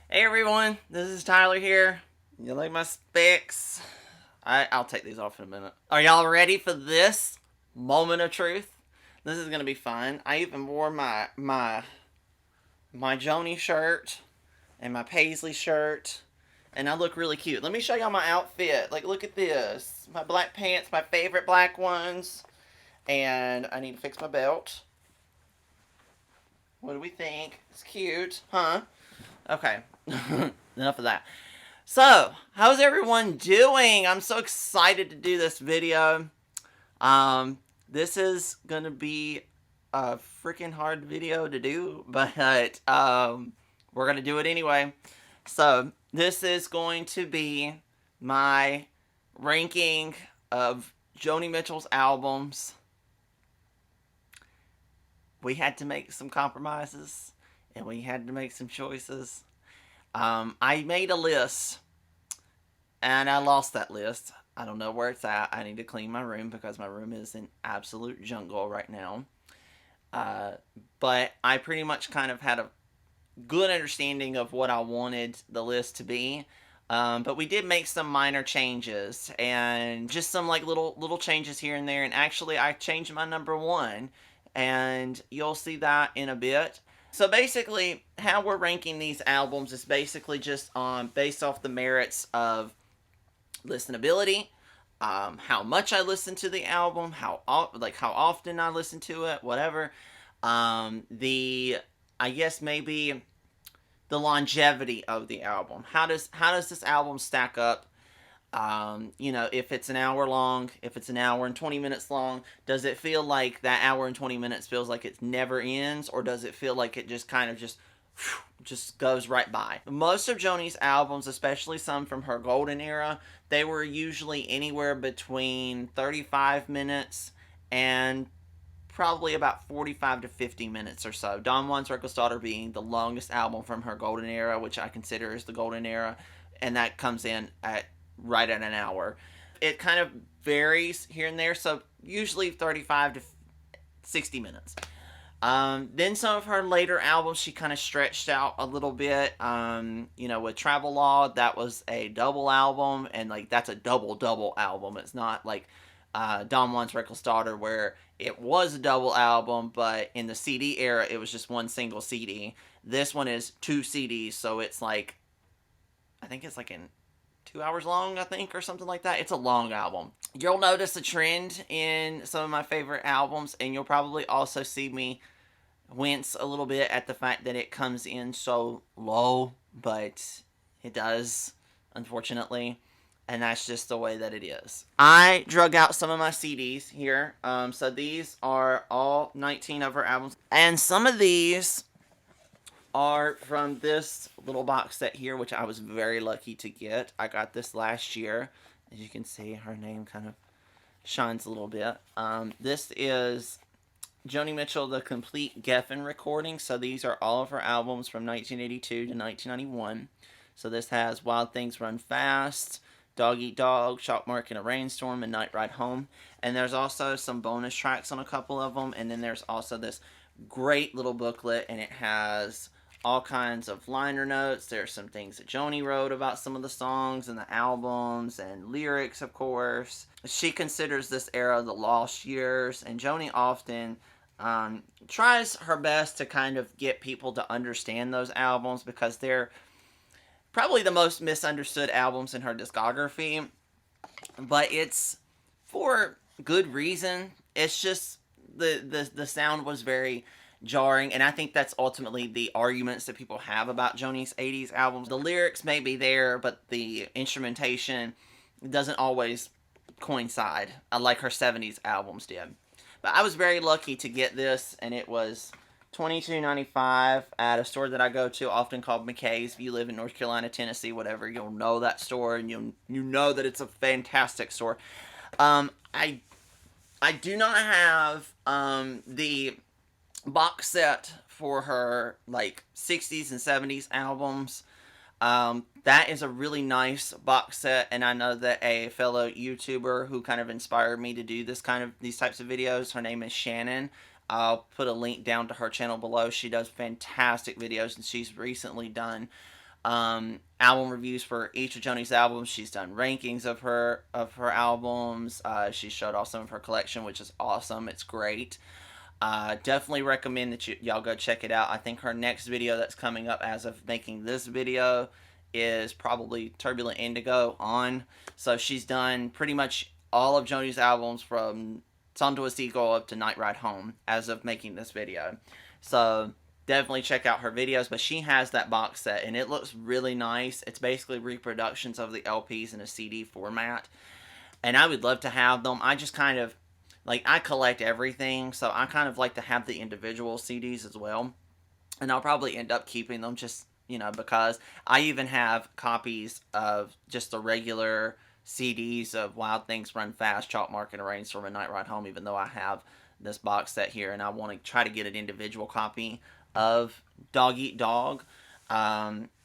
Hey everyone, this is Tyler here. You like my specs? I'll take these off in a minute. Are y'all ready for this moment of truth? This is gonna be fun. I even wore my Joni shirt and my Paisley shirt, and I look really cute. Let me show y'all my outfit. Like, look at this. My black pants, my favorite black ones, and I need to fix my belt. What do we think? It's cute, huh? Okay, enough of that. So, how's everyone doing? I'm so excited to do this video. This is gonna be a freaking hard video to do, but we're gonna do it anyway. So, this is going to be my ranking of Joni Mitchell's albums. We had to make some compromises, and we had to make some choices. I made a list, and I lost that list. I don't know where it's at. I need to clean my room because my room is an absolute jungle right now. Uh, but I pretty much kind of had a good understanding of what I wanted the list to be. But we did make some minor changes and just some like little changes here and there. And actually, I changed my number one, and you'll see that in a bit. So basically, how we're ranking these albums is basically just based off the merits of listenability, how much I listen to the album, how often I listen to it, whatever. The I guess maybe the longevity of the album. How does this album stack up? If it's an hour long, if it's an hour and 20 minutes long, does it feel like that hour and 20 minutes feels like it never ends, or does it feel like it just kind of just goes right by? Most of Joni's albums, especially some from her golden era, they were usually anywhere between 35 minutes and probably about 45 to 50 minutes or so. Don Juan's Reckless Daughter being the longest album from her golden era, which I consider is the golden era, and that comes in at right at an hour. It kind of varies here and there, so usually 35 to 60 minutes. Then some of her later albums, she kind of stretched out a little bit. With Travel Law, that was a double album, and like that's a double album. It's not like Don Juan's Reckless Daughter, where it was a double album, but in the CD era, it was just one single CD. This one is two CDs, so it's like, I think it's like in 2 hours long, I think, or something like that. It's a long album. You'll notice a trend in some of my favorite albums, and you'll probably also see me wince a little bit at the fact that it comes in so low, but it does, unfortunately, and that's just the way that it is. I drug out some of my CDs here. So these are all 19 of her albums, and some of these are from this little box set here, which I was very lucky to get. I got this last year. As you can see, her name kind of shines a little bit. This is Joni Mitchell, the complete Geffen recording. So these are all of her albums from 1982 to 1991. So this has Wild Things Run Fast, Dog Eat Dog, Chalk Mark in a Rainstorm, and Night Ride Home. And there's also some bonus tracks on a couple of them. And then there's also this great little booklet, and it has all kinds of liner notes. There's some things that Joni wrote about some of the songs and the albums, and lyrics, of course. She considers this era the lost years, and Joni often tries her best to kind of get people to understand those albums because they're probably the most misunderstood albums in her discography. But it's for good reason. It's just the sound was very jarring, and I think that's ultimately the arguments that people have about Joni's 80s albums. The lyrics may be there, but the instrumentation doesn't always coincide like her 70s albums did. But I was very lucky to get this, and it was $22.95 at a store that I go to, often called McKay's. If you live in North Carolina, Tennessee, whatever, you'll know that store, and you know that it's a fantastic store. I do not have the box set for her like 60s and 70s albums. That is a really nice box set, and I know that a fellow YouTuber who kind of inspired me to do these types of videos, her name is Shannon. I'll put a link down to her channel below. She does fantastic videos, and she's recently done album reviews for each of Joni's albums. She's done rankings of her albums. She showed off some of her collection, which is awesome. It's great. Definitely recommend that y'all go check it out. I think her next video that's coming up as of making this video is probably Turbulent Indigo on. So she's done pretty much all of Joni's albums from Song to a Seagull up to Night Ride Home as of making this video. So definitely check out her videos. But she has that box set and it looks really nice. It's basically reproductions of the LPs in a CD format. And I would love to have them. I just kind of, like, I collect everything, so I kind of like to have the individual CDs as well. And I'll probably end up keeping them just, because I even have copies of just the regular CDs of Wild Things Run Fast, Chalk Mark, and a Rainstorm, and Night Ride Home, even though I have this box set here, and I want to try to get an individual copy of Dog Eat Dog.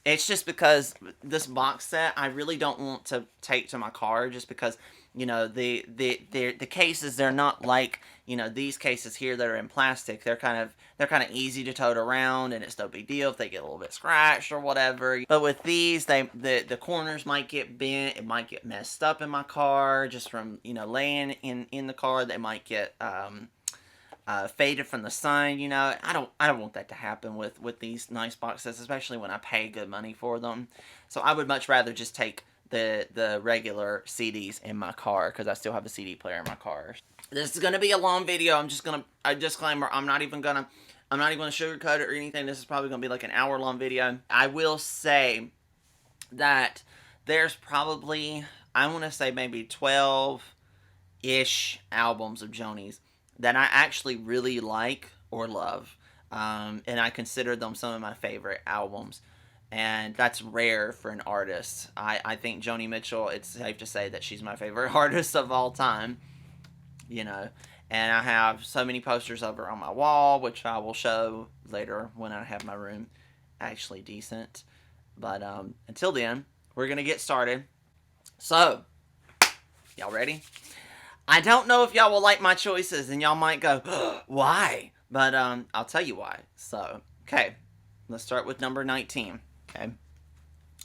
It's just because this box set I really don't want to take to my car, just because the cases, they're not like these cases here that are in plastic. They're kind of easy to tote around, and it's no big deal if they get a little bit scratched or whatever. But with these, the corners might get bent. It might get messed up in my car just from laying in the car. They might get faded from the sun. I don't want that to happen with these nice boxes, especially when I pay good money for them. So I would much rather just take the regular CDs in my car, because I still have a CD player in my car. This is gonna be a long video. A disclaimer, I'm not even gonna sugarcoat it or anything. This is probably gonna be like an hour-long video. I will say that there's probably, I want to say maybe 12-ish albums of Joni's that I actually really like or love. And I consider them some of my favorite albums. And that's rare for an artist. I think Joni Mitchell, it's safe to say that she's my favorite artist of all time. And I have so many posters of her on my wall, which I will show later when I have my room actually decent. But until then, we're going to get started. So, y'all ready? I don't know if y'all will like my choices, and y'all might go, why? But I'll tell you why. So, okay, let's start with number 19. Okay,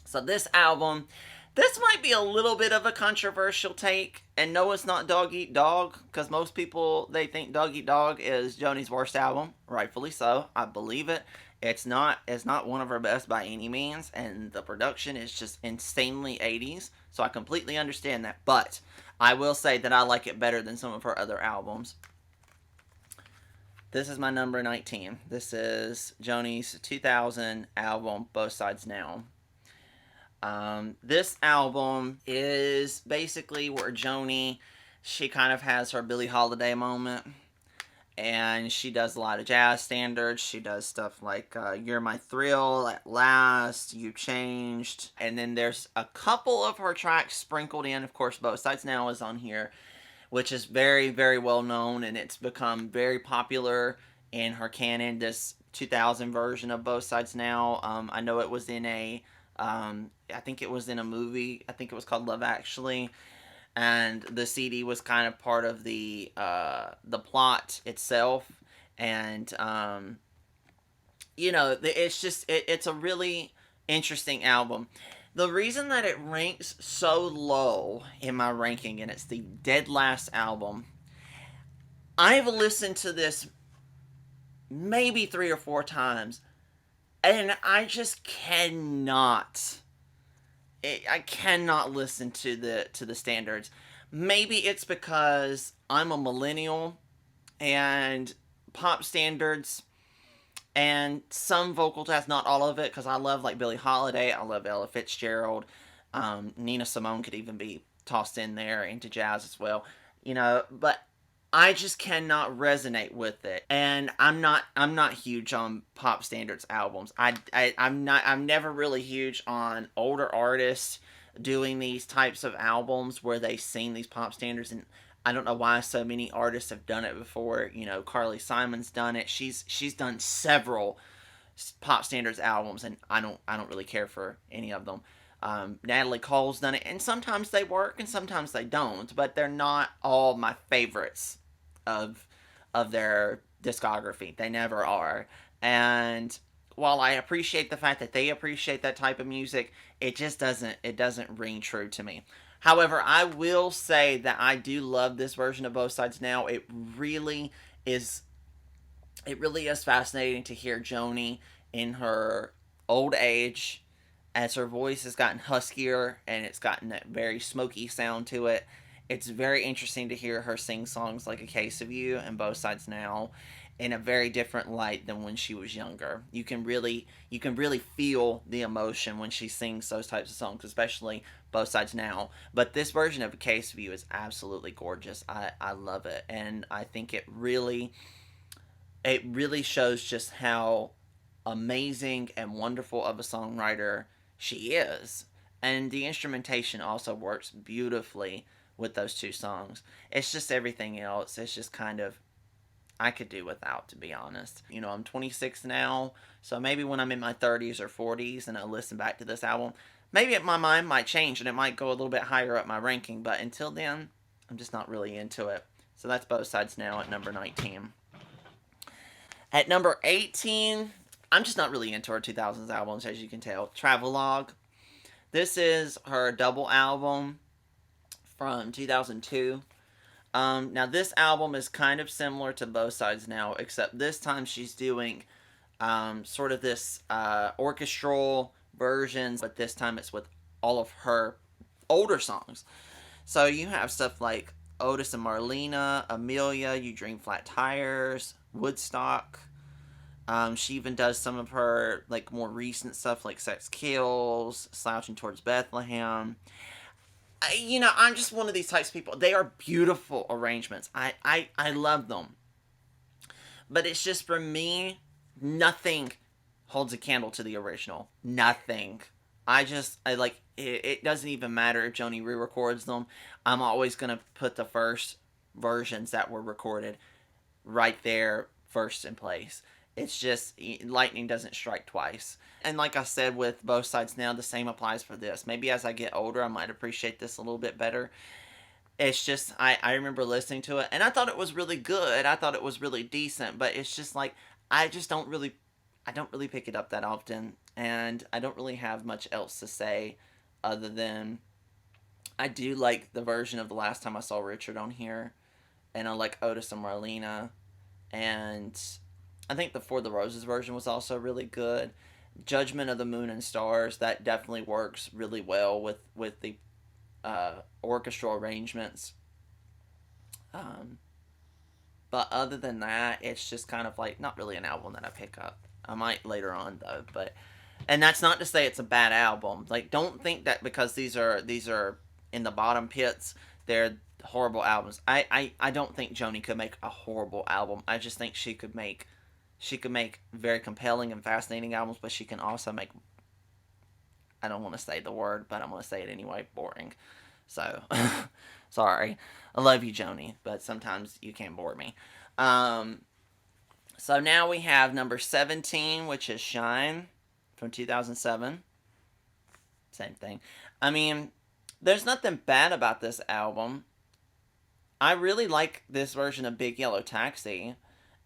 so this album, this might be a little bit of a controversial take, and no, it's not Dog Eat Dog, because most people, they think Dog Eat Dog is Joni's worst album, rightfully so. I believe it. It's not one of her best by any means, and the production is just insanely 80s, so I completely understand that, but I will say that I like it better than some of her other albums. This is my number 19. This is Joni's 2000 album, Both Sides Now. This album is basically where Joni, she kind of has her Billie Holiday moment. And she does a lot of jazz standards. She does stuff like You're My Thrill, At Last, You Changed. And then there's a couple of her tracks sprinkled in. Of course, Both Sides Now is on here, which is very, very well known. And it's become very popular in her canon, this 2000 version of Both Sides Now. I know it was in I think it was in a movie. I think it was called Love Actually. And the CD was kind of part of the plot itself, and it's a really interesting album. The reason that it ranks so low in my ranking, and it's the dead last album, I've listened to this maybe 3 or 4 times, and I just cannot. I cannot listen to the standards. Maybe it's because I'm a millennial, and pop standards and some vocal jazz, not all of it, because I love like Billie Holiday, I love Ella Fitzgerald, Nina Simone could even be tossed in there into jazz as well, but I just cannot resonate with it, and I'm not huge on pop standards albums. I'm never really huge on older artists doing these types of albums where they sing these pop standards, and I don't know why so many artists have done it before. Carly Simon's done it. She's done several pop standards albums, and I don't really care for any of them. Natalie Cole's done it, and sometimes they work and sometimes they don't, but they're not all my favorites of their discography. They never are. And while I appreciate the fact that they appreciate that type of music, it doesn't ring true to me. However, I will say that I do love this version of Both Sides Now. Is it really is fascinating to hear Joni in her old age, as her voice has gotten huskier and it's gotten that very smoky sound to it. It's very interesting to hear her sing songs like A Case of You and Both Sides Now in a very different light than when she was younger. You can really feel the emotion when she sings those types of songs, especially Both Sides Now. But this version of A Case of You is absolutely gorgeous. I love it, and I think it really shows just how amazing and wonderful of a songwriter she is. And the instrumentation also works beautifully with those two songs. It's just everything else. It's just kind of, I could do without, to be honest. I'm 26 now, so maybe when I'm in my 30s or 40s and I listen back to this album, maybe my mind might change and it might go a little bit higher up my ranking. But until then, I'm just not really into it. So that's Both Sides Now at number 19. At number 18, I'm just not really into her 2000s albums, as you can tell. Travelogue. This is her double album from 2002. Now, this album is kind of similar to Both Sides Now, except this time she's doing sort of this orchestral versions, but this time it's with all of her older songs. So you have stuff like Otis and Marlena, Amelia, You Dream Flat Tires, Woodstock. She even does some of her like more recent stuff like Sex Kills, Slouching Towards Bethlehem. I'm just one of these types of people. They are beautiful arrangements. I love them. But it's just, for me, nothing holds a candle to the original. Nothing. I like it. It doesn't even matter if Joni re-records them. I'm always gonna put the first versions that were recorded right there first in place. It's just, lightning doesn't strike twice. And like I said with Both Sides Now, the same applies for this. Maybe as I get older, I might appreciate this a little bit better. It's just, I remember listening to it and I thought it was really good. I thought it was really decent, but it's just like, I just don't really pick it up that often, and I don't really have much else to say other than I do like the version of The Last Time I Saw Richard on here, and I like Otis and Marlena, and I think the For the Roses version was also really good. Judgment of the Moon and Stars, that definitely works really well with the orchestral arrangements. Um, but other than that, it's just kind of like not really an album that I pick up. I might later on though, but and that's not to say it's a bad album. Like, don't think that because these are in the bottom pits, they're horrible albums. I don't think Joni could make a horrible album. I just think she could make very compelling and fascinating albums, but she can also make, I don't want to say the word, but I'm going to say it anyway, boring. So, sorry. I love you, Joni, but sometimes you can bore me. Um, so now we have number 17, which is Shine from 2007. Same thing. I mean, there's nothing bad about this album. I really like this version of Big Yellow Taxi,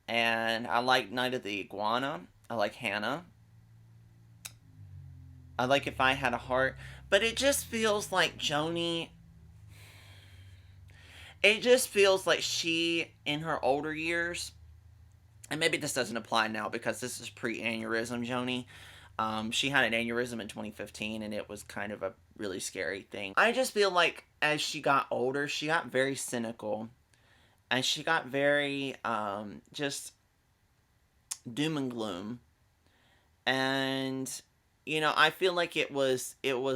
and I like Night of the Iguana. I like Hannah. I like If I Had a Heart. But it just feels like Joni. It just feels like she, in her older years, and maybe this doesn't apply now because this is pre-aneurysm Joni. She had an aneurysm in 2015, and it was kind of a really scary thing. I just feel like as she got older, she got very cynical, and she got very just doom and gloom. And I feel like it was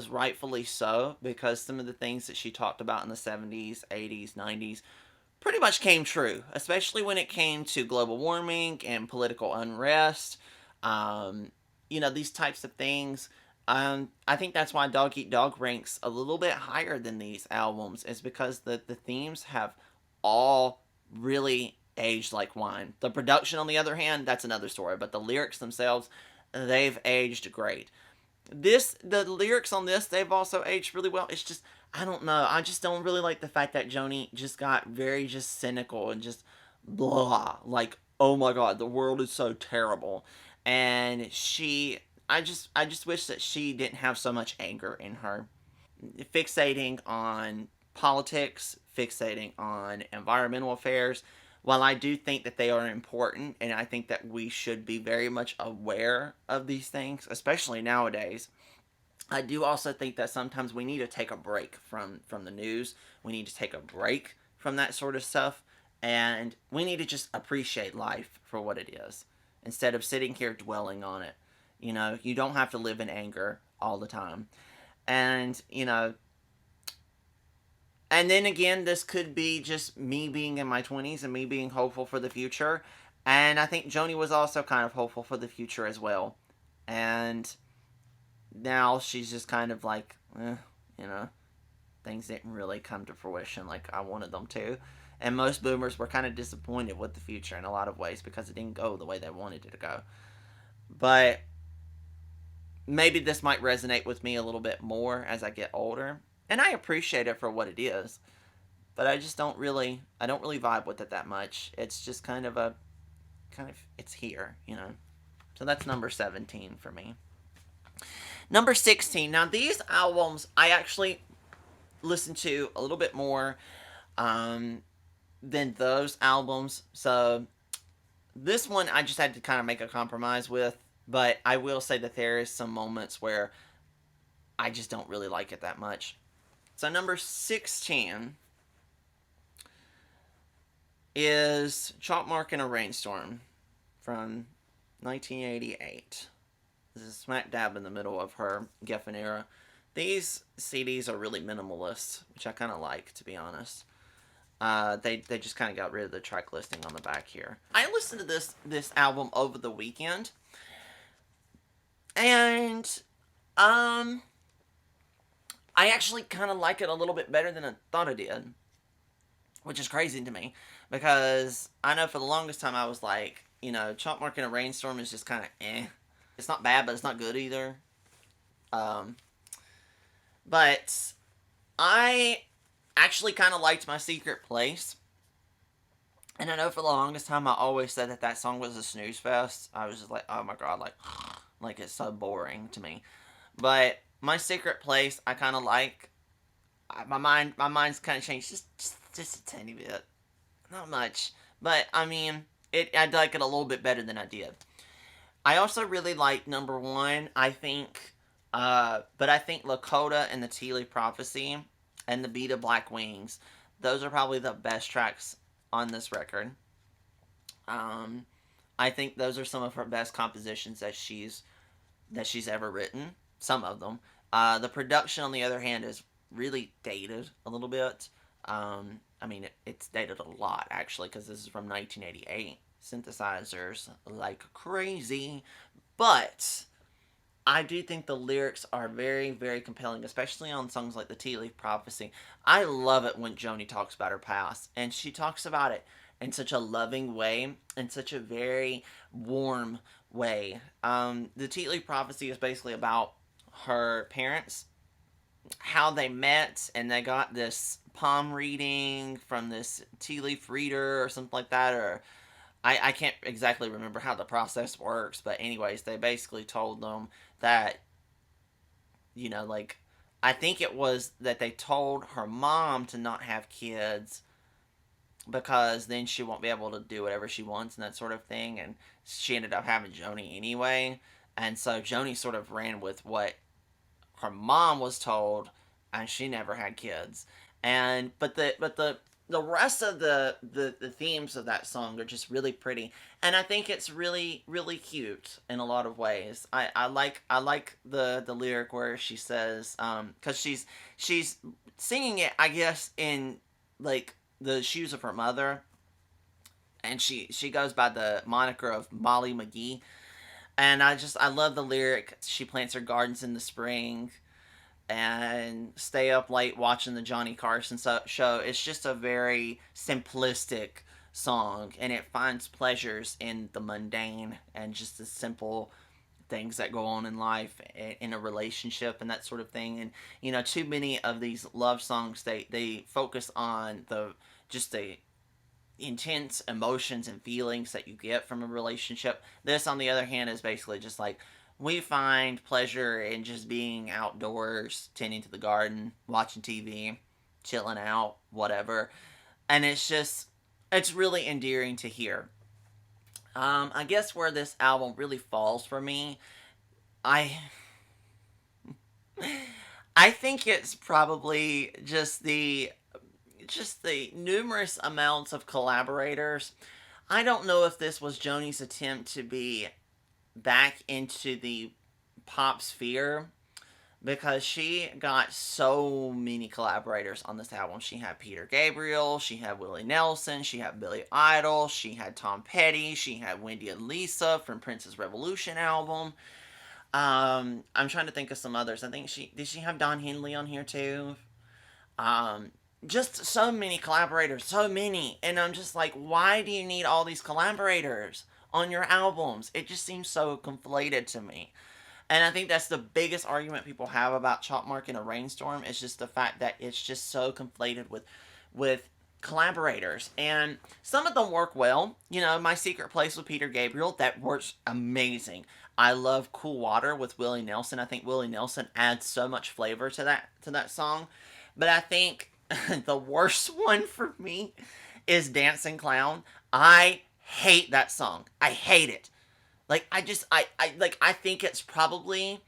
rightfully so, because some of the things that she talked about in the 70s, 80s, 90s pretty much came true, especially when it came to global warming and political unrest. Um, these types of things. I think that's why Dog Eat Dog ranks a little bit higher than these albums, is because the themes have all really aged like wine. The production, on the other hand, that's another story, but the lyrics themselves, they've aged great. The lyrics on this, they've also aged really well. It's just, I don't know. I just don't really like the fact that Joni just got very just cynical and just blah. Like, oh my god, the world is so terrible. And I just wish that she didn't have so much anger in her, fixating on politics, fixating on environmental affairs. While I do think that they are important, and I think that we should be very much aware of these things, especially nowadays, I do also think that sometimes we need to take a break from the news. We need to take a break from that sort of stuff, and we need to just appreciate life for what it is instead of sitting here dwelling on it. You don't have to live in anger all the time. And, and then again, this could be just me being in my 20s and me being hopeful for the future. And I think Joni was also kind of hopeful for the future as well. And now she's just kind of like, you know, things didn't really come to fruition like I wanted them to. And most boomers were kind of disappointed with the future in a lot of ways because it didn't go the way they wanted it to go. But maybe this might resonate with me a little bit more as I get older. And I appreciate it for what it is. But I don't really vibe with it that much. It's just it's here. So that's number 17 for me. Number 16. Now, these albums I actually listened to a little bit more than those albums. So this one I just had to kind of make a compromise with. But I will say that there is some moments where I just don't really like it that much. So number 16 is Chalk Mark in a Rainstorm from 1988. This is smack dab in the middle of her Geffen era. These CDs are really minimalist, which I kind of like, to be honest. They just kind of got rid of the track listing on the back here. I listened to this album over the weekend, and I actually kind of like it a little bit better than I thought I did, which is crazy to me because I know for the longest time I was like, Chalk Mark in a Rainstorm is just kind of eh. It's not bad, but it's not good either. But I actually kind of liked My Secret Place. And I know for the longest time I always said that song was a snooze fest. I was just like, oh my god, like it's so boring to me. But My Secret Place, I kind of like. My mind's kind of changed just a tiny bit, not much. But I mean, I'd like it a little bit better than I did. I also really like number 1. I think, but I think Lakota and the Tea Leaf Prophecy and the Beat of Black Wings, those are probably the best tracks on this record. I think those are some of her best compositions that she's ever written. Some of them. The production, on the other hand, is really dated a little bit. I mean, it's dated a lot, actually, because this is from 1988. Synthesizers like crazy. But I do think the lyrics are very, very compelling, especially on songs like the Tea Leaf Prophecy. I love it when Joni talks about her past, and she talks about it in such a loving way, in such a very warm way. The Tea Leaf Prophecy is basically about her parents, how they met, and they got this palm reading from this tea leaf reader or something like that, or I can't exactly remember how the process works, but anyways, they basically told them that, I think it was that they told her mom to not have kids because then she won't be able to do whatever she wants and that sort of thing, and she ended up having Joni anyway, and so Joni sort of ran with what her mom was told, and she never had kids. But the rest of the themes of that song are just really pretty, and I think it's really, really cute in a lot of ways. I like the lyric where she says, because she's singing it, I guess, in like the shoes of her mother, and she goes by the moniker of Molly McGee, and I love the lyric. She plants her gardens in the spring and stay up late watching the Johnny Carson show. It's just a very simplistic song, and it finds pleasures in the mundane and just the simple things that go on in life, in a relationship and that sort of thing. And too many of these love songs, they focus on the intense emotions and feelings that you get from a relationship. This, on the other hand, is basically just like, we find pleasure in just being outdoors, tending to the garden, watching TV, chilling out, whatever. And it's really endearing to hear. I guess where this album really falls for me, I I think it's probably just the numerous amounts of collaborators. I don't know if this was Joni's attempt to be back into the pop sphere, because she got so many collaborators on this album. She had Peter Gabriel, she had Willie Nelson, she had Billy Idol, she had Tom Petty, she had Wendy and Lisa from Prince's Revolution album. I'm trying to think of some others. I think she have Don Henley on here too. Um, just so many collaborators, so many, and I'm just like, why do you need all these collaborators on your albums? It just seems so conflated to me. And I think that's the biggest argument people have about Chalkmark in a Rainstorm, is just the fact that it's just so conflated with collaborators. And some of them work well. My Secret Place with Peter Gabriel, that works amazing. I love Cool Water with Willie Nelson. I think Willie Nelson adds so much flavor to that song. But I think the worst one for me is Dancing Clown. I hate that song. I hate it. Like, I think it's probably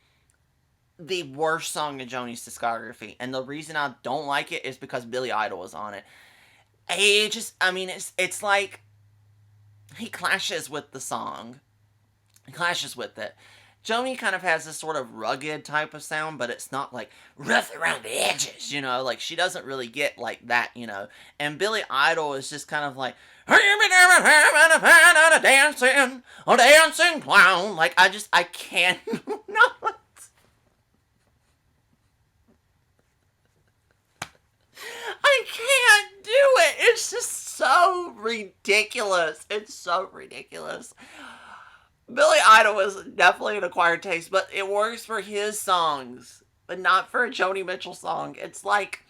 the worst song in Joni's discography, and the reason I don't like it is because Billy Idol is on it. It's like he clashes with the song. He clashes with it. Joni kind of has this sort of rugged type of sound, but it's not like rough around the edges, like she doesn't really get like that. And Billy Idol is just kind of like, dancing, a dancing clown. Like, I can't not. I can't do it. It's just so ridiculous. It's so ridiculous. Billy Idol is definitely an acquired taste, but it works for his songs, but not for a Joni Mitchell song. It's like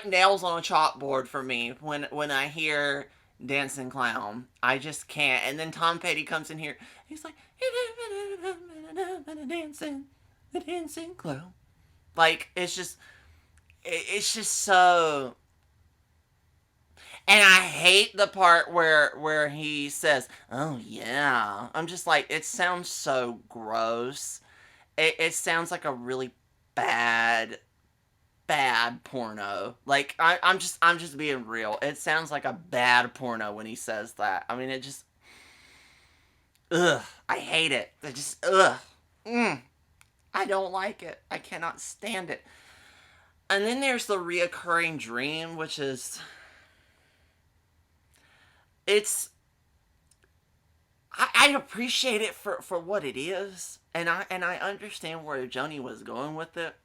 nails on a chalkboard for me when I hear Dancing Clown. I just can't. And then Tom Petty comes in here. He's like, dancing clown. Like, it's just so. And I hate the part where he says, "Oh yeah." I'm just like, it sounds so gross. It sounds like a really bad bad porno. Like, I'm just being real. It sounds like a bad porno when he says that. I mean, it just, ugh. I hate it. It just, ugh. Mm, I don't like it. I cannot stand it. And then there's the reoccurring dream, which is, it's, I appreciate it for what it is, and I understand where Joni was going with it.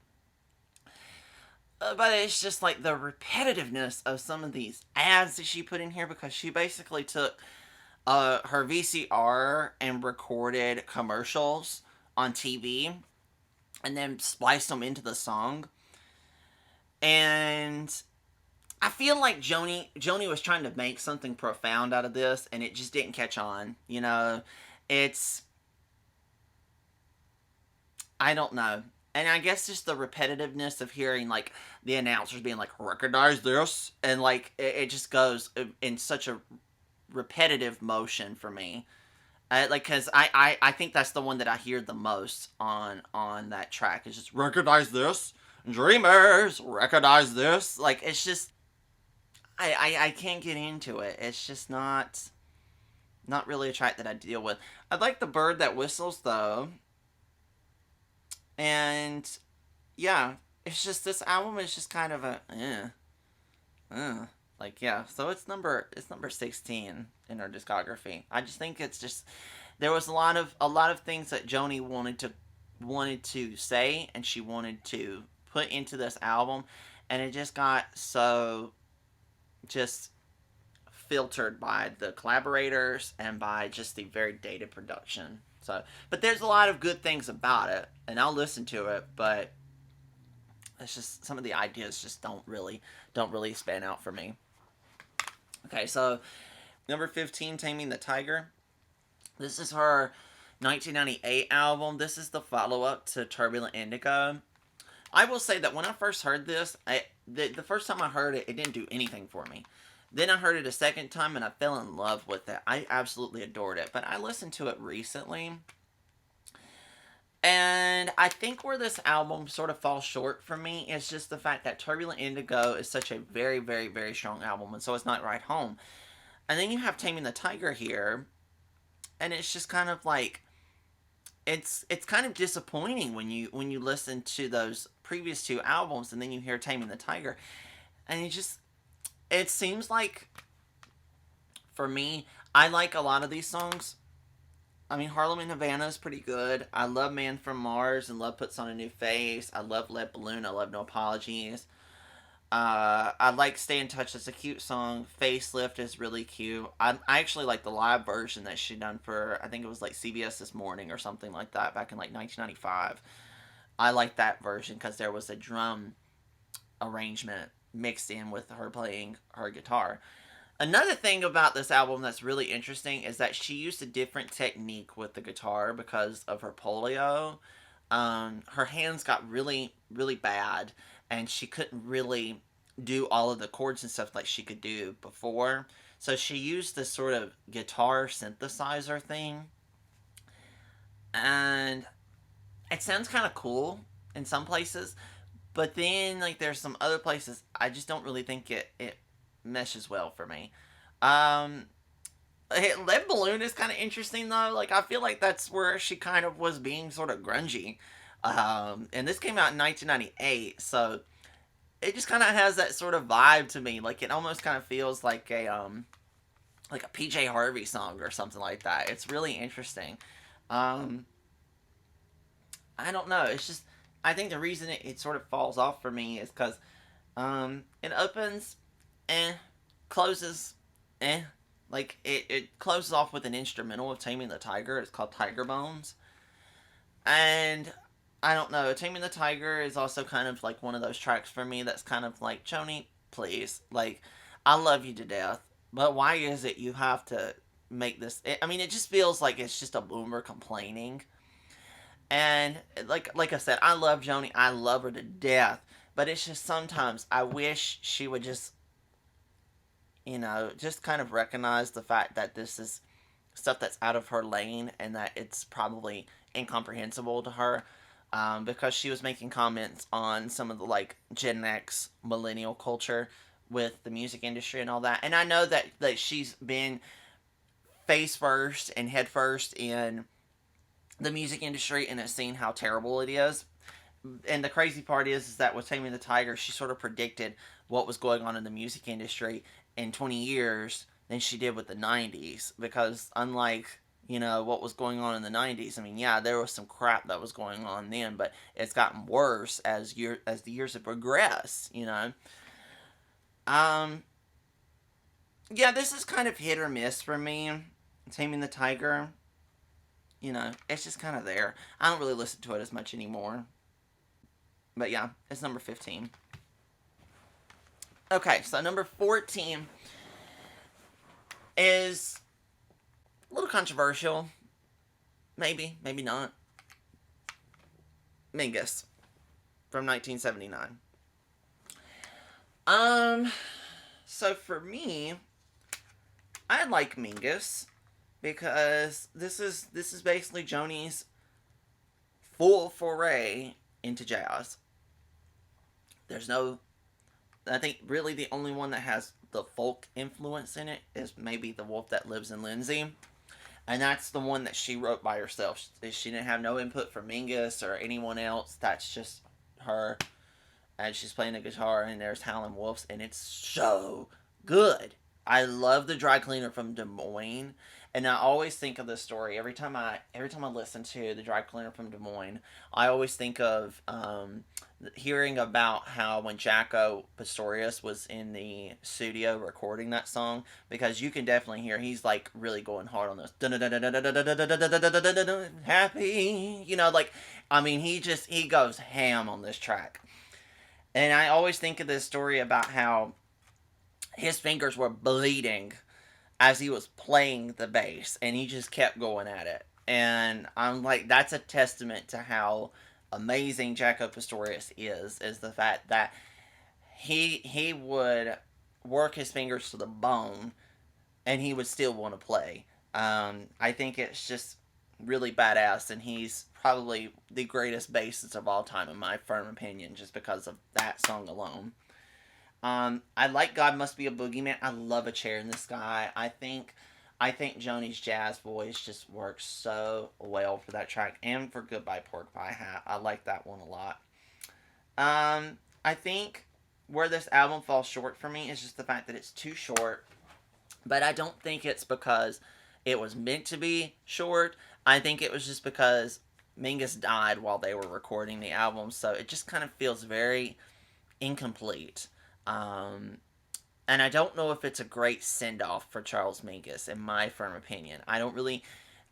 But it's just like the repetitiveness of some of these ads that she put in here, because she basically took her VCR and recorded commercials on TV and then spliced them into the song. And I feel like Joni was trying to make something profound out of this, and it just didn't catch on. It's, I don't know. And I guess just the repetitiveness of hearing, like, the announcers being like, recognize this, and like it just goes in such a repetitive motion for me. Like, because I think that's the one that I hear the most on that track. It's just, recognize this, dreamers, recognize this. Like, it's just, I can't get into it. It's just not really a track that I deal with. I like the bird that whistles though, and yeah, it's just, this album is just kind of a like, yeah. So it's number 16 in her discography. I just think it's just, there was a lot of things that Joni wanted to say, and she wanted to put into this album, and it just got so just filtered by the collaborators and by just the very dated production. So, but there's a lot of good things about it, and I'll listen to it, but it's just, some of the ideas just don't really span out for me. Okay, so number 15, Taming the Tiger. This is her 1998 album. This is the follow up to Turbulent Indigo. I will say that when I first heard this, the first time I heard it, it didn't do anything for me. Then I heard it a second time and I fell in love with it. I absolutely adored it. But I listened to it recently. And I think where this album sort of falls short for me is just the fact that Turbulent Indigo is such a very, very, very strong album. And so it's not right home. And then you have Taming the Tiger here. And it's just kind of like it's kind of disappointing when you listen to those previous two albums and then you hear Taming the Tiger, and it seems like for me, I like a lot of these songs. I mean, Harlem and Havana is pretty good. I love Man from Mars and Love Puts on a New Face. I love Lead Balloon. I love No Apologies. I like Stay in Touch. It's a cute song. Facelift is really cute. I actually like the live version that she done for, I think it was like CBS This Morning or something like that back in like 1995. I like that version because there was a drum arrangement mixed in with her playing her guitar. Another thing about this album that's really interesting is that she used a different technique with the guitar because of her polio. Her hands got really, really bad, and she couldn't really do all of the chords and stuff like she could do before. So she used this sort of guitar synthesizer thing, and it sounds kind of cool in some places, but then like there's some other places I just don't really think it meshes well for me. Um, Lead Balloon is kind of interesting though. Like I feel like that's where she kind of was being sort of grungy. And this came out in 1998, so it just kind of has that sort of vibe to me. Like it almost kind of feels like a PJ Harvey song or something like that. It's really interesting. Um, I don't know. It's just I think the reason it sort of falls off for me is because it opens, eh, closes, eh. Like it closes off with an instrumental of Taming the Tiger. It's called Tiger Bones, and I don't know. Taming the Tiger is also kind of like one of those tracks for me that's kind of like, Joni, please, like I love you to death, but why is it you have to make this? I mean, it just feels like it's just a boomer complaining. And like I said, I love Joni. I love her to death. But it's just sometimes I wish she would just, just kind of recognize the fact that this is stuff that's out of her lane and that it's probably incomprehensible to her. Because she was making comments on some of the like Gen X millennial culture with the music industry and all that. And I know that she's been face first and head first in the music industry and has seen how terrible it is. And the crazy part is that with Taming the Tiger, she sort of predicted what was going on in the music industry in 20 years than she did with the 90s. Because unlike, what was going on in the 90s, I mean, yeah, there was some crap that was going on then, but it's gotten worse as the years have progressed. Um, yeah, this is kind of hit or miss for me. Taming the Tiger, it's just kind of there. I don't really listen to it as much anymore. But yeah, it's number 15. Okay, so number 14 is a little controversial. Maybe, maybe not. Mingus from 1979. So for me, I like Mingus because this is basically Joni's full foray into jazz. There's no, I think really the only one that has the folk influence in it is maybe The Wolf That Lives in Lindsay. And that's the one that she wrote by herself. She didn't have no input from Mingus or anyone else. That's just her. And she's playing the guitar, and there's Howlin' Wolves, and it's so good. I love the dry cleaner from Des Moines, and I always think of this story every time I listen to the dry cleaner from Des Moines. I always think of hearing about how when Jaco Pastorius was in the studio recording that song, because you can definitely hear he's like really going hard on this happy, like I mean he goes ham on this track. And I always think of this story about how his fingers were bleeding as he was playing the bass, and he just kept going at it. And I'm like, that's a testament to how amazing Jaco Pastorius is the fact that he would work his fingers to the bone, and he would still want to play. I think it's just really badass, and he's probably the greatest bassist of all time, in my firm opinion, just because of that song alone. I like God Must Be a Boogeyman. I love A Chair in the Sky. I think Joni's jazz voice just works so well for that track and for Goodbye Pork Pie Hat. I like that one a lot. I think where this album falls short for me is just the fact that it's too short. But I don't think it's because it was meant to be short. I think it was just because Mingus died while they were recording the album, so it just kind of feels very incomplete. Um, and I don't know if it's a great send off for Charles Mingus, in my firm opinion. I don't really,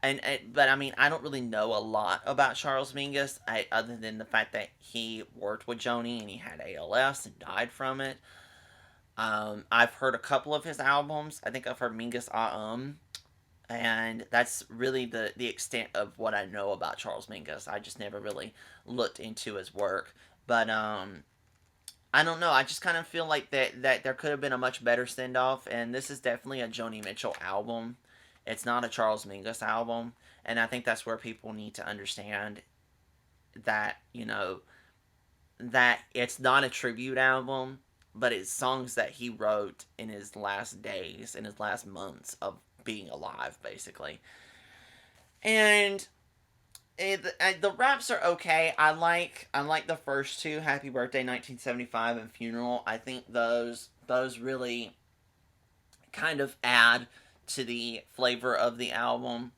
but I mean, I don't really know a lot about Charles Mingus, other than the fact that he worked with Joni and he had ALS and died from it. I've heard a couple of his albums. I think I've heard Mingus and that's really the extent of what I know about Charles Mingus. I just never really looked into his work, but I don't know. I just kind of feel like that there could have been a much better send off, and this is definitely a Joni Mitchell album. It's not a Charles Mingus album, and I think that's where people need to understand that that it's not a tribute album, but it's songs that he wrote in his last days, in his last months of being alive, basically. And the raps are okay. I like the first two, Happy Birthday 1975 and Funeral. I think those really kind of add to the flavor of the album,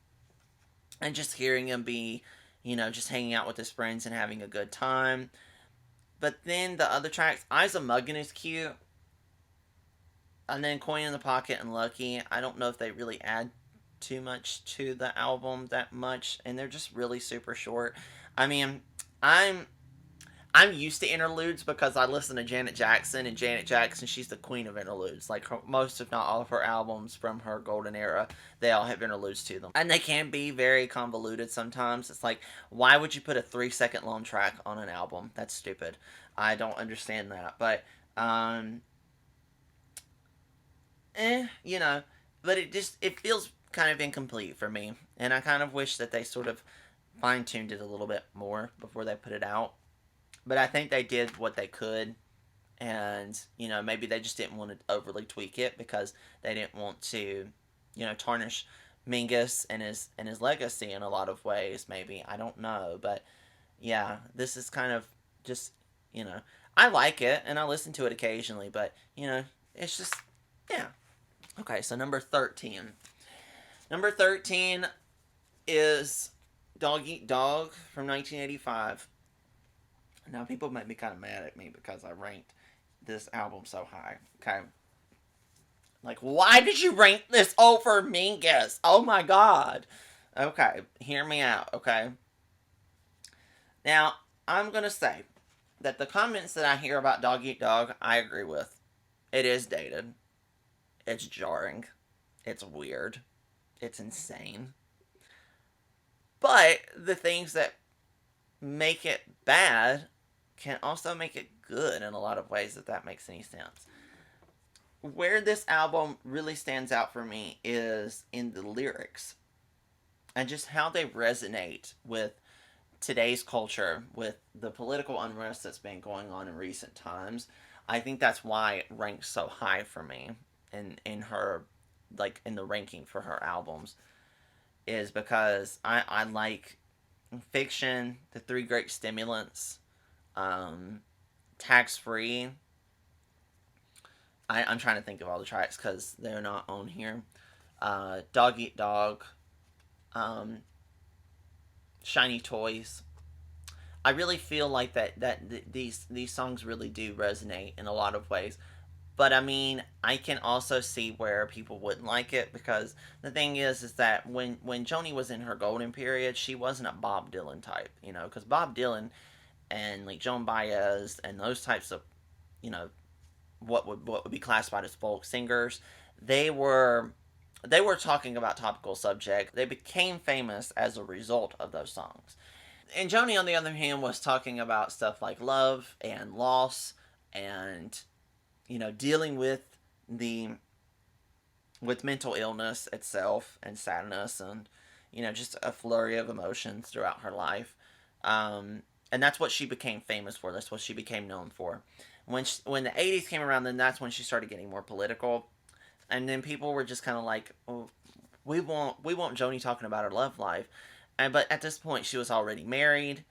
and just hearing him be, just hanging out with his friends and having a good time. But then the other tracks, Eyes of Muggin is cute, and then Coin in the Pocket and Lucky. I don't know if they really add too much to the album that much, and they're just really super short. I mean, I'm I'm used to interludes because I listen to Janet Jackson, and Janet Jackson, she's the queen of interludes. Like most, if not all, of her albums from her golden era, they all have interludes to them, and they can be very convoluted sometimes. It's like, why would you put a 3 second long track on an album? That's stupid. I don't understand that, but um, you know, but it feels kind of incomplete for me, and I kind of wish that they sort of fine tuned it a little bit more before they put it out. But I think they did what they could, and maybe they just didn't want to overly tweak it because they didn't want to, tarnish Mingus and his legacy in a lot of ways. Maybe, I don't know, but yeah, this is kind of just you know I like it and I listen to it occasionally, but it's just, yeah. Okay, so number 13. Number 13 is Dog Eat Dog from 1985. Now, people might be kind of mad at me because I ranked this album so high. Okay. Like, why did you rank this over Mingus? Oh my god. Okay, hear me out, okay? Now, I'm going to say that the comments that I hear about Dog Eat Dog, I agree with. It is dated. It's jarring. It's weird. It's insane. But the things that make it bad can also make it good in a lot of ways, if that makes any sense. Where this album really stands out for me is in the lyrics and just how they resonate with today's culture, with the political unrest that's been going on in recent times. I think that's why it ranks so high for me in her, like, in the ranking for her albums, is because I like Fiction, The Three Great Stimulants, Tax Free. I'm trying to think of all the tracks because they're not on here. Dog Eat Dog, um, Shiny Toys. I really feel like these songs really do resonate in a lot of ways. But I mean, I can also see where people wouldn't like it, because the thing is that when Joni was in her golden period, she wasn't a Bob Dylan type, because Bob Dylan and like Joan Baez and those types of, you know, what would be classified as folk singers. They were talking about topical subjects. They became famous as a result of those songs. And Joni, on the other hand, was talking about stuff like love and loss, and dealing the with mental illness itself and sadness, and just a flurry of emotions throughout her life. And that's what she became famous for. That's what she became known for. When the 80s came around, then that's when she started getting more political, and then people were just kind of like, oh, we want Joni talking about her love life. But at this point, she was already married.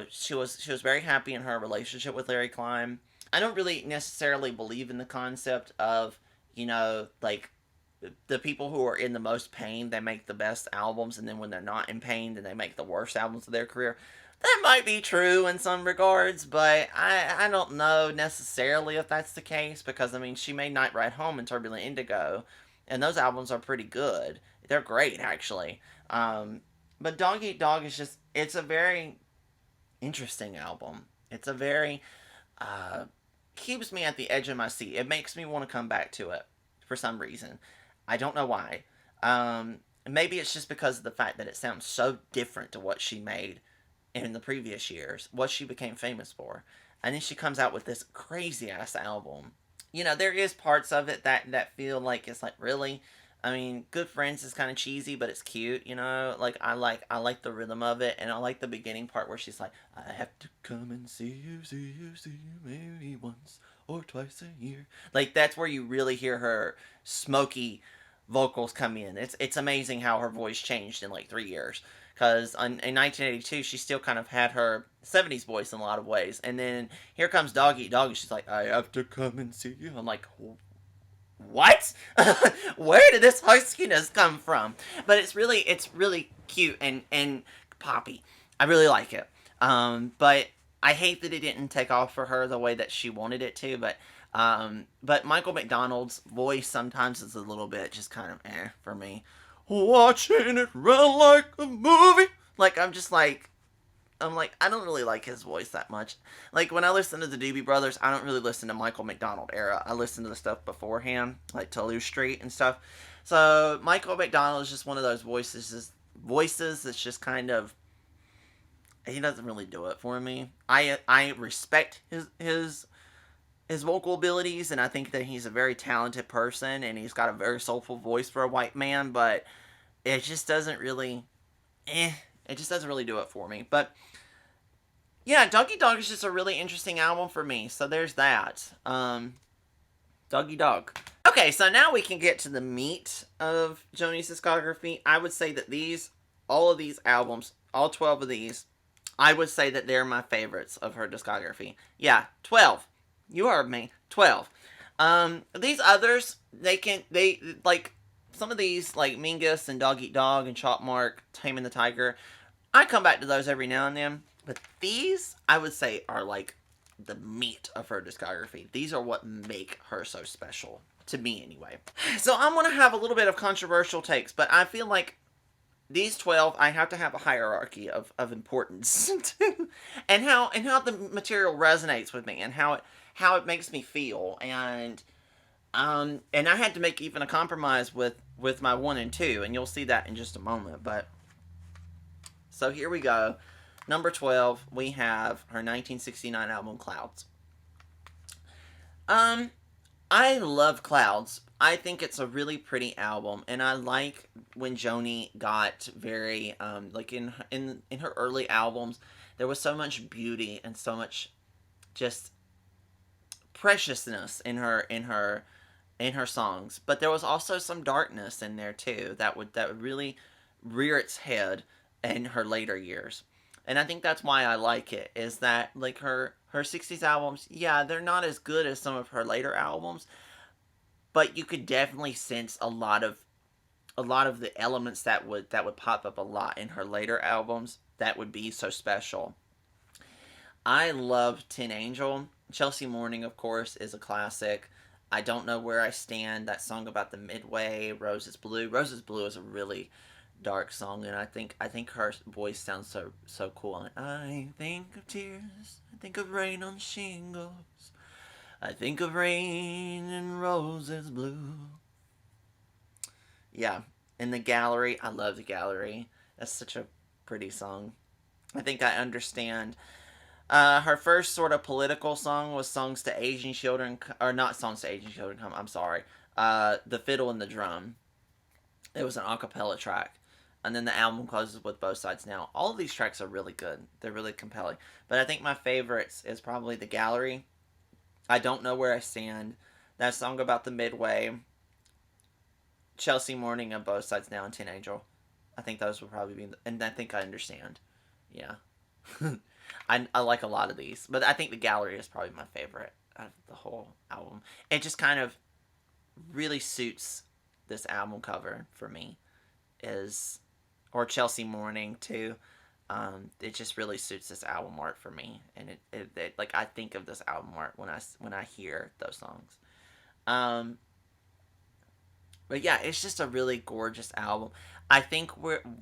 She was very happy in her relationship with Larry Klein. I don't really necessarily believe in the concept of, like, the people who are in the most pain, they make the best albums, and then when they're not in pain, then they make the worst albums of their career. That might be true in some regards, but I don't know necessarily if that's the case, because, I mean, she made Night Ride Home and Turbulent Indigo, and those albums are pretty good. They're great, actually. But Dog Eat Dog is it's a very interesting album. It's a very, keeps me at the edge of my seat. It makes me want to come back to it for some reason. I don't know why. Maybe it's just because of the fact that it sounds so different to what she made in the previous years, what she became famous for. And then she comes out with this crazy ass album. There is parts of it that feel like it's like, really? I mean, Good Friends is kind of cheesy, but it's cute, Like I like the rhythm of it, and I like the beginning part where she's like, "I have to come and see you, maybe once or twice a year." Like, that's where you really hear her smoky vocals come in. It's amazing how her voice changed in like 3 years. Because in 1982, she still kind of had her 70s voice in a lot of ways. And then here comes Dog Eat Dog, and she's like, "I have to come and see you." I'm like, what? Where did this huskiness come from? But it's really cute and poppy. I really like it. But I hate that it didn't take off for her the way that she wanted it to. But Michael McDonald's voice sometimes is a little bit just kind of for me. Watching it run like a movie. Like, I'm like, I don't really like his voice that much. Like, when I listen to the Doobie Brothers, I don't really listen to Michael McDonald era. I listen to the stuff beforehand, like Toulouse Street and stuff. So Michael McDonald is just one of those voices that's just kind of, he doesn't really do it for me. I respect his vocal abilities, and I think that he's a very talented person, and he's got a very soulful voice for a white man, but it just doesn't really, it just doesn't really do it for me. But yeah, Doggy Dog is just a really interesting album for me. So there's that. Doggy Dog. Okay, so now we can get to the meat of Joni's discography. I would say that all of these albums, all 12 of these, I would say that they're my favorites of her discography. Yeah, 12. You heard me. 12. These others, like, some of these, like Mingus and Dog Eat Dog and Chalk Mark, Taming the Tiger, I come back to those every now and then. But these, I would say, are like the meat of her discography. These are what make her so special. To me, anyway. So I'm going to have a little bit of controversial takes, but I feel like these 12, I have to have a hierarchy of importance. and how the material resonates with me, and how it makes me feel. And I had to make even a compromise with my 1 and 2, and you'll see that in just a moment. But so here we go. Number 12, we have her 1969 album, Clouds. I love Clouds. I think it's a really pretty album, and I like when Joni got very, like in her early albums, there was so much beauty and so much just preciousness in her songs, but there was also some darkness in there too that would really rear its head in her later years. And I think that's why I like it, is that, like, her 60s albums, yeah, they're not as good as some of her later albums, but you could definitely sense a lot of the elements that would pop up a lot in her later albums that would be so special. I love Tin Angel. Chelsea Morning, of course, is a classic. I Don't Know Where I Stand, that song about the Midway. Roses Blue. Roses Blue is a really dark song, and I think her voice sounds so cool. I think of tears, I think of rain on shingles. I think of rain and roses blue. Yeah, in the gallery, I love the gallery. That's such a pretty song. I think I understand. Her first sort of political song was "Songs to Asian Children," or not "Songs to Asian Children." I'm sorry. "The Fiddle and the Drum." It was an a cappella track, and then the album closes with "Both Sides Now." All of these tracks are really good. They're really compelling. But I think my favorites is probably "The Gallery." "I Don't Know Where I Stand." That song about the Midway. "Chelsea Morning" and "Both Sides Now" and "Tin Angel." I think those would probably be, and I think I understand. Yeah. I like a lot of these, but I think "The Gallery" is probably my favorite out of the whole album. It just kind of really suits this album cover for me. Is or "Chelsea Morning" too. It just really suits this album art for me, and it like I think of this album art when I hear those songs. Um, but yeah, it's just a really gorgeous album. I think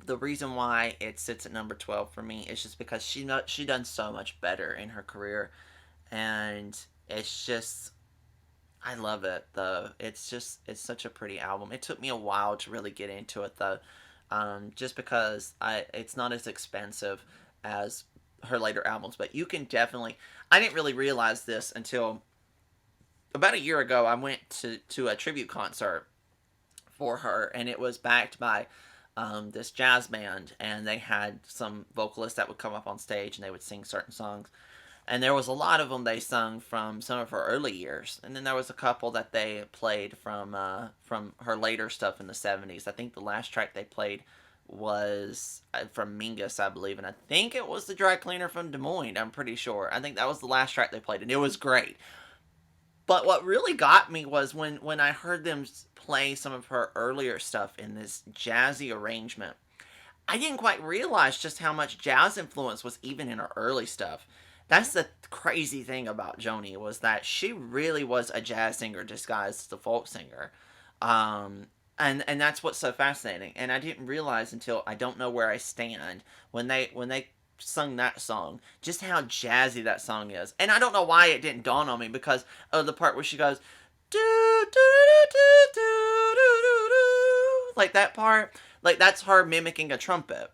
the reason why it sits at number 12 for me is just because she done so much better in her career, and it's just I love it though. It's such a pretty album. It took me a while to really get into it though, just because I it's not as expensive as her later albums, but you can definitely. I didn't really realize this until about a year ago. I went to a tribute concert for her, and it was backed by this jazz band, and they had some vocalists that would come up on stage and they would sing certain songs. And there was a lot of them they sung from some of her early years, and then there was a couple that they played from her later stuff in the '70s. I think the last track they played was from Mingus, I believe, and I think it was the Dry Cleaner from Des Moines. I'm pretty sure. I think that was the last track they played, and it was great. But what really got me was when I heard them play some of her earlier stuff in this jazzy arrangement. I didn't quite realize just how much jazz influence was even in her early stuff. That's the crazy thing about Joni was that she really was a jazz singer disguised as a folk singer. And that's what's so fascinating. And I didn't realize until "I Don't Know Where I Stand" when they sung that song, just how jazzy that song is. And I don't know why it didn't dawn on me because of the part where she goes do do do do do do do, like that part, like that's her mimicking a trumpet.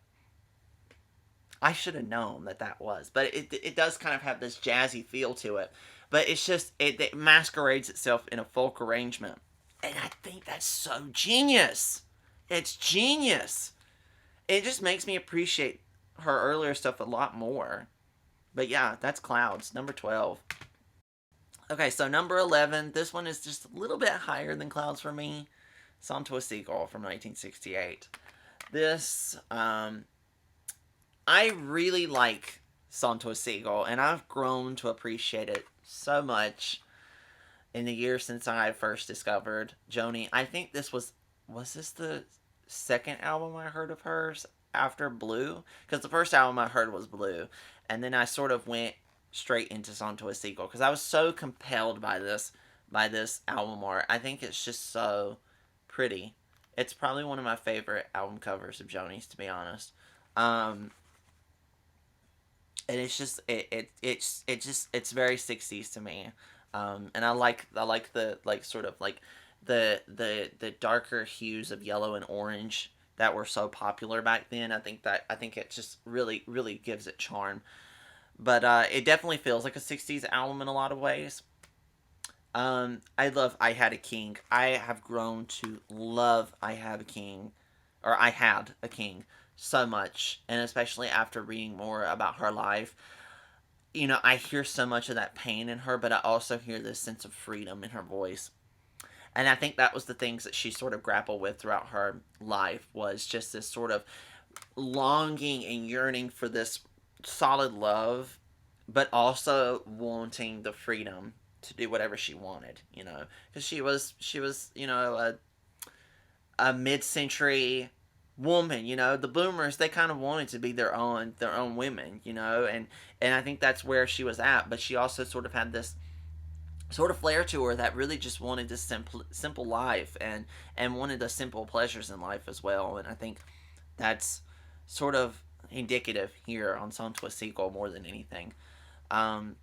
I should have known that that was, but it does kind of have this jazzy feel to it. But it's just it masquerades itself in a folk arrangement, and I think that's so genius. It's genius. It just makes me appreciate her earlier stuff a lot more. But yeah, that's Clouds, number 12. Okay, so number 11. This one is just a little bit higher than Clouds for me. Song to a Seagull from 1968. This I really like Song to a Seagull, and I've grown to appreciate it so much in the years since I first discovered Joni. I think was this the second album I heard of hers after Blue? Because the first album I heard was Blue, and then I sort of went straight into Song to a Seagull because I was so compelled by this album art. I think it's just so pretty. It's probably one of my favorite album covers of Joni's, to be honest. Um, and it's just it's very '60s to me, and I like the like sort of like the darker hues of yellow and orange that were so popular back then. I think it just really gives it charm, but it definitely feels like a '60s album in a lot of ways. I love "I Had a King." I have grown to love "I Have a King," or "I Had a King" so much, and especially after reading more about her life. You know, I hear so much of that pain in her, but I also hear this sense of freedom in her voice. And I think that was the things that she sort of grappled with throughout her life was just this sort of longing and yearning for this solid love, but also wanting the freedom to do whatever she wanted, you know, because she was you know a mid-century woman, you know, the boomers they kind of wanted to be their own women, you know, and I think that's where she was at, but she also sort of had this sort of flair to her that really just wanted this simple life and wanted the simple pleasures in life as well, and I think that's sort of indicative here on Song to a Sequel more than anything. um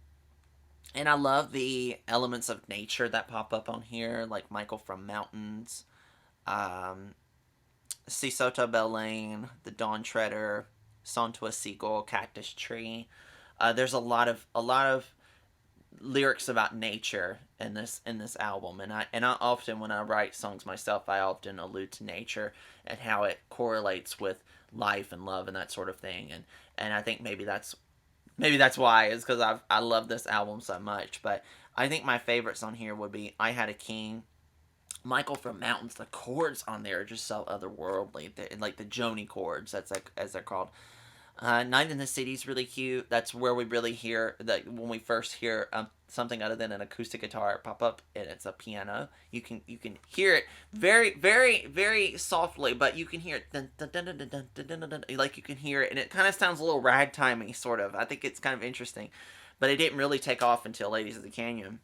And I love the elements of nature that pop up on here, like Michael from Mountains, um, Si Sotto Belane, The Dawn Treader, Song to a Seagull, Cactus Tree. There's a lot of lyrics about nature in this album, and I often, when I write songs myself, I often allude to nature and how it correlates with life and love and that sort of thing. And I think maybe that's why, is because I love this album so much. But I think my favorites on here would be I Had a King, Michael from Mountains. The chords on there are just so otherworldly, like the Joni chords, that's like as they're called. Night in the City is really cute. That's where we really hear that, when we first hear something other than an acoustic guitar pop up and it's a piano. You can hear it very very very softly, but you can hear it like you can hear it, and it kind of sounds a little ragtimey sort of. I think it's kind of interesting, but it didn't really take off until Ladies of the Canyon.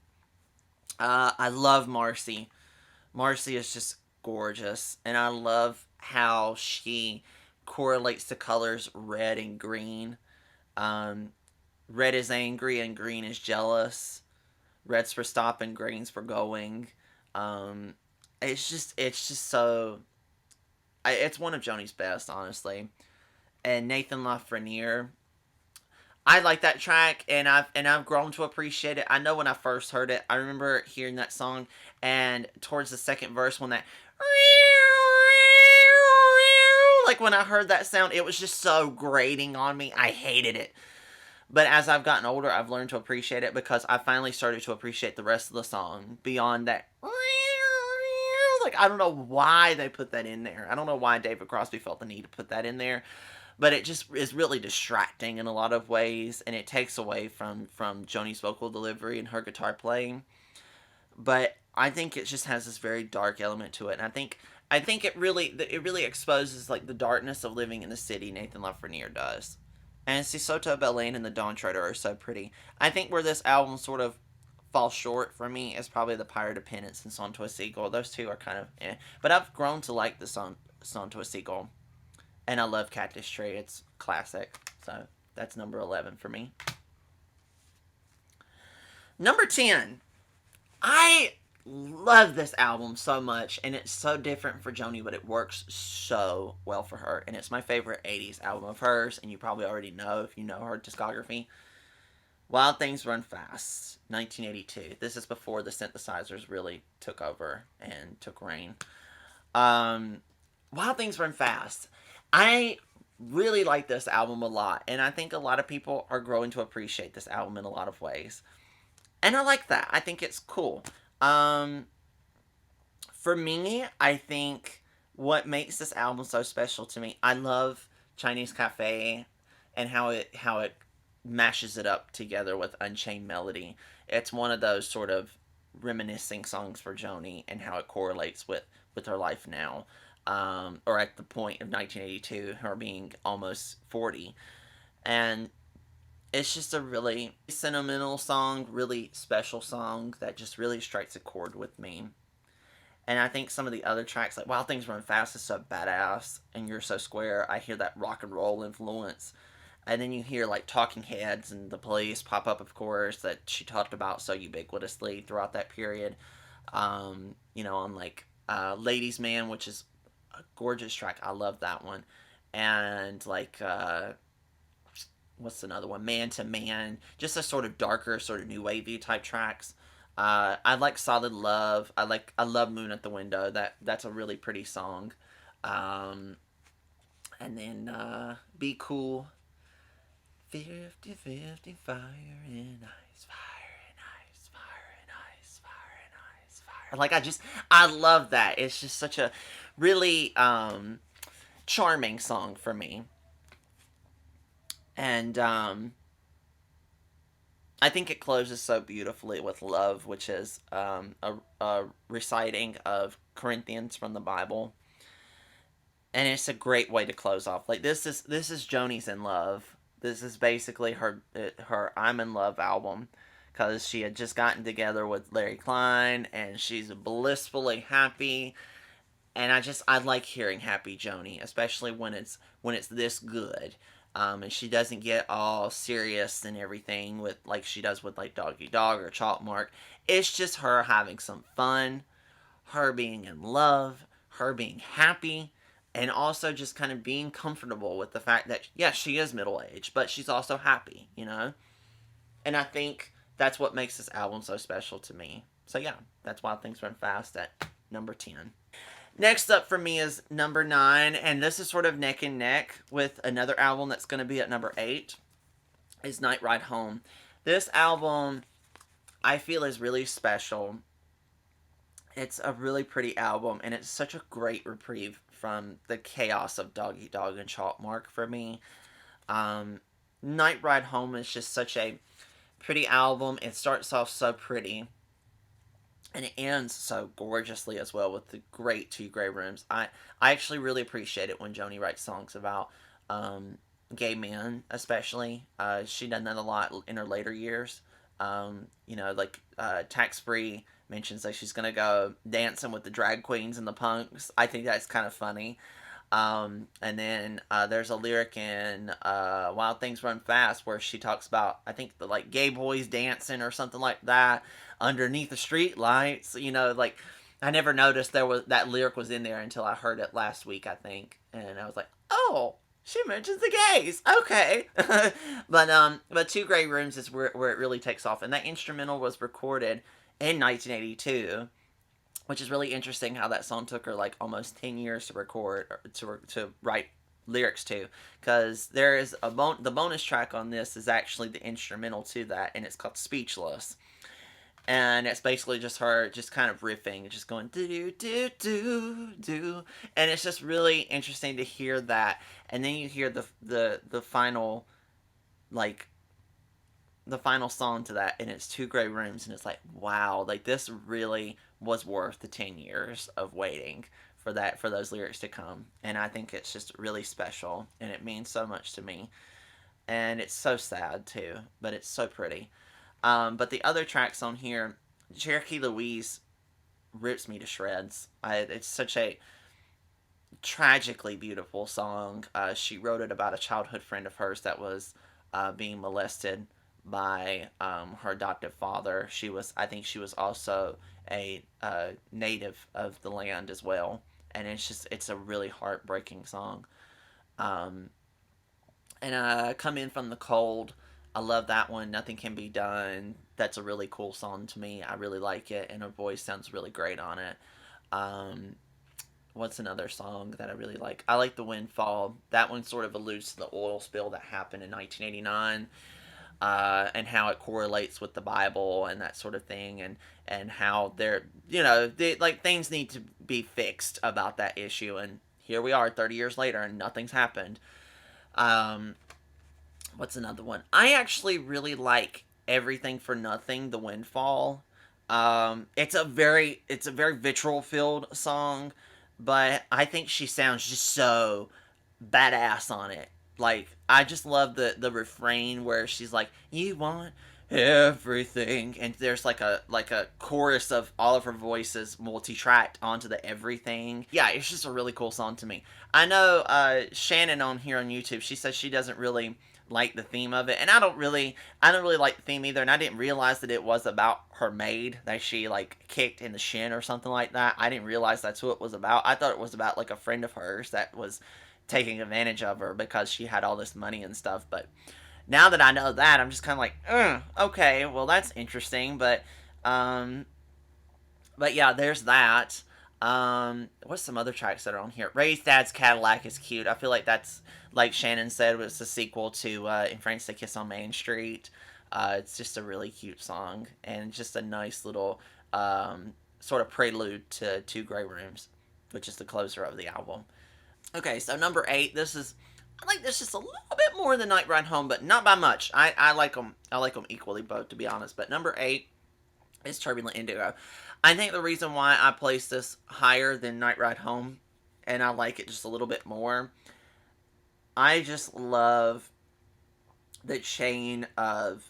I love Marcy. Marcy is just gorgeous, and I love how she correlates the colors red and green. Um, Red is angry and green is jealous. Red's for stopping, green's for going. Um, it's just so. It's one of Joni's best, honestly. And Nathan Lafreniere, I like that track, and I've grown to appreciate it. I know when I first heard it, I remember hearing that song, and towards the second verse, when that, like when I heard that sound, it was just so grating on me. I hated it. But as I've gotten older, I've learned to appreciate it, because I finally started to appreciate the rest of the song beyond that. Like, I don't know why they put that in there. I don't know why David Crosby felt the need to put that in there, but it just is really distracting in a lot of ways, and it takes away from Joni's vocal delivery and her guitar playing. But I think it just has this very dark element to it, and I think it really exposes like the darkness of living in the city. Nathan Lafreniere does, and Sisota Belaine and the Dawn Treader are so pretty. I think where this album sort of falls short for me is probably the Pirate of Penance and Song to a Seagull. Those two are kind of eh. But I've grown to like the Song to a Seagull, and I love Cactus Tree. It's classic. So that's number 11 for me. Number 10. I love this album so much, and it's so different for Joni, but it works so well for her. And it's my favorite 80s album of hers, and you probably already know if you know her discography. Wild Things Run Fast, 1982. This is before the synthesizers really took over and took reign. Um, Wild Things Run Fast. I really like this album a lot, and I think a lot of people are growing to appreciate this album in a lot of ways. And I like that. I think it's cool. Um, for me, I think what makes this album so special to me, I love Chinese Cafe and how it mashes it up together with Unchained Melody. It's one of those sort of reminiscing songs for Joni, and how it correlates with her life now, or at the point of 1982, her being almost 40. And it's just a really sentimental song, really special song that just really strikes a chord with me. And I think some of the other tracks, like Wild Things Run Fast, is so badass, and You're So Square, I hear that rock and roll influence. And then you hear like Talking Heads and The Police pop up, of course, that she talked about so ubiquitously throughout that period. On like Ladies Man, which is a gorgeous track. I love that one. And like what's another one? Man to Man, just a sort of darker, sort of new wavy type tracks. I like Solid Love. I love Moon at the Window. That's a really pretty song. Um, and then Be Cool. 50-50 fire and ice, fire and ice, fire and ice, fire and ice, fire. Like I love that. It's just such a really charming song for me. And I think it closes so beautifully with Love, which is a reciting of Corinthians from the Bible, and it's a great way to close off. Like this is Joni's In Love. This is basically her I'm in Love album, because she had just gotten together with Larry Klein, and she's blissfully happy. And I like hearing happy Joni, especially when it's this good. And she doesn't get all serious and everything with like she does with like Doggy Dog or Chalk Mark. It's just her having some fun, her being in love, her being happy, and also just kind of being comfortable with the fact that, yes, she is middle aged, but she's also happy, you know? And I think that's what makes this album so special to me. So, yeah, that's Wild Things Run Fast at number 10. Next up for me is number 9, and this is sort of neck and neck with another album that's going to be at number 8, is Night Ride Home. This album, I feel, is really special. It's a really pretty album, and it's such a great reprieve from the chaos of Doggy Dog and Chalk Mark for me. Um, Night Ride Home is just such a pretty album. It starts off so pretty, and it ends so gorgeously as well with the great Two Grey Rooms. I actually really appreciate it when Joni writes songs about gay men, especially. She done that a lot in her later years. Like Tax Free mentions that she's gonna go dancing with the drag queens and the punks. I think that's kind of funny. And then there's a lyric in Wild Things Run Fast where she talks about, I think, the like gay boys dancing or something like that underneath the street lights. Like I never noticed there was that lyric was in there until I heard it last week, I think, and I was like, oh, she mentions the gays. Okay. but Two Grey Rooms is where it really takes off, and that instrumental was recorded in 1982, which is really interesting how that song took her like almost 10 years to record, to write lyrics to, because there is the bonus track on this is actually the instrumental to that, and it's called Speechless, and it's basically just her just kind of riffing, just going do do do do, and it's just really interesting to hear that, and then you hear the final, like, the final song to that, and it's Two Grey Rooms, and it's like, wow, like this really was worth the 10 years of waiting for those lyrics to come. And I think it's just really special, and it means so much to me, and it's so sad too, but it's so pretty. But the other tracks on here, Cherokee Louise rips me to shreds. It's such a tragically beautiful song. She wrote it about a childhood friend of hers that was being molested by her adoptive father. I think she was also a native of the land as well, and it's a really heartbreaking song. Um, and Come In From the Cold, I love that one. Nothing Can Be Done. That's a really cool song to me. I really like it, and her voice sounds really great on it. Um, what's another song that I really like? I like The Windfall. That one sort of alludes to the oil spill that happened in 1989. And how it correlates with the Bible and that sort of thing, and how like things need to be fixed about that issue. And here we are, 30 years later, and nothing's happened. Um, what's another one? I actually really like Everything for Nothing, The Windfall. It's a very vitriol filled song, but I think she sounds just so badass on it. Like, I just love the refrain where she's like, "You want everything," and there's like a chorus of all of her voices multi-tracked onto the everything. Yeah, it's just a really cool song to me. I know Shannon on here on YouTube, she says she doesn't really like the theme of it, and I don't really like the theme either, and I didn't realize that it was about her maid that she like kicked in the shin or something like that. I didn't realize that's who it was about. I thought it was about like a friend of hers that was taking advantage of her because she had all this money and stuff. But now that I know that, I'm just kind of like, okay, well that's interesting. But yeah, there's that. What's some other tracks that are on here? Ray's Dad's Cadillac is cute. I feel like that's, like Shannon said, was a sequel to In France They Kiss on Main Street. It's just a really cute song, and just a nice little sort of prelude to Two Grey Rooms, which is the closer of the album. Okay, so number 8. I like this just a little bit more than Night Ride Home, but not by much. I like them. I like them equally both, to be honest. But number 8 is Turbulent Indigo. I think the reason why I place this higher than Night Ride Home, and I like it just a little bit more, I just love the chain of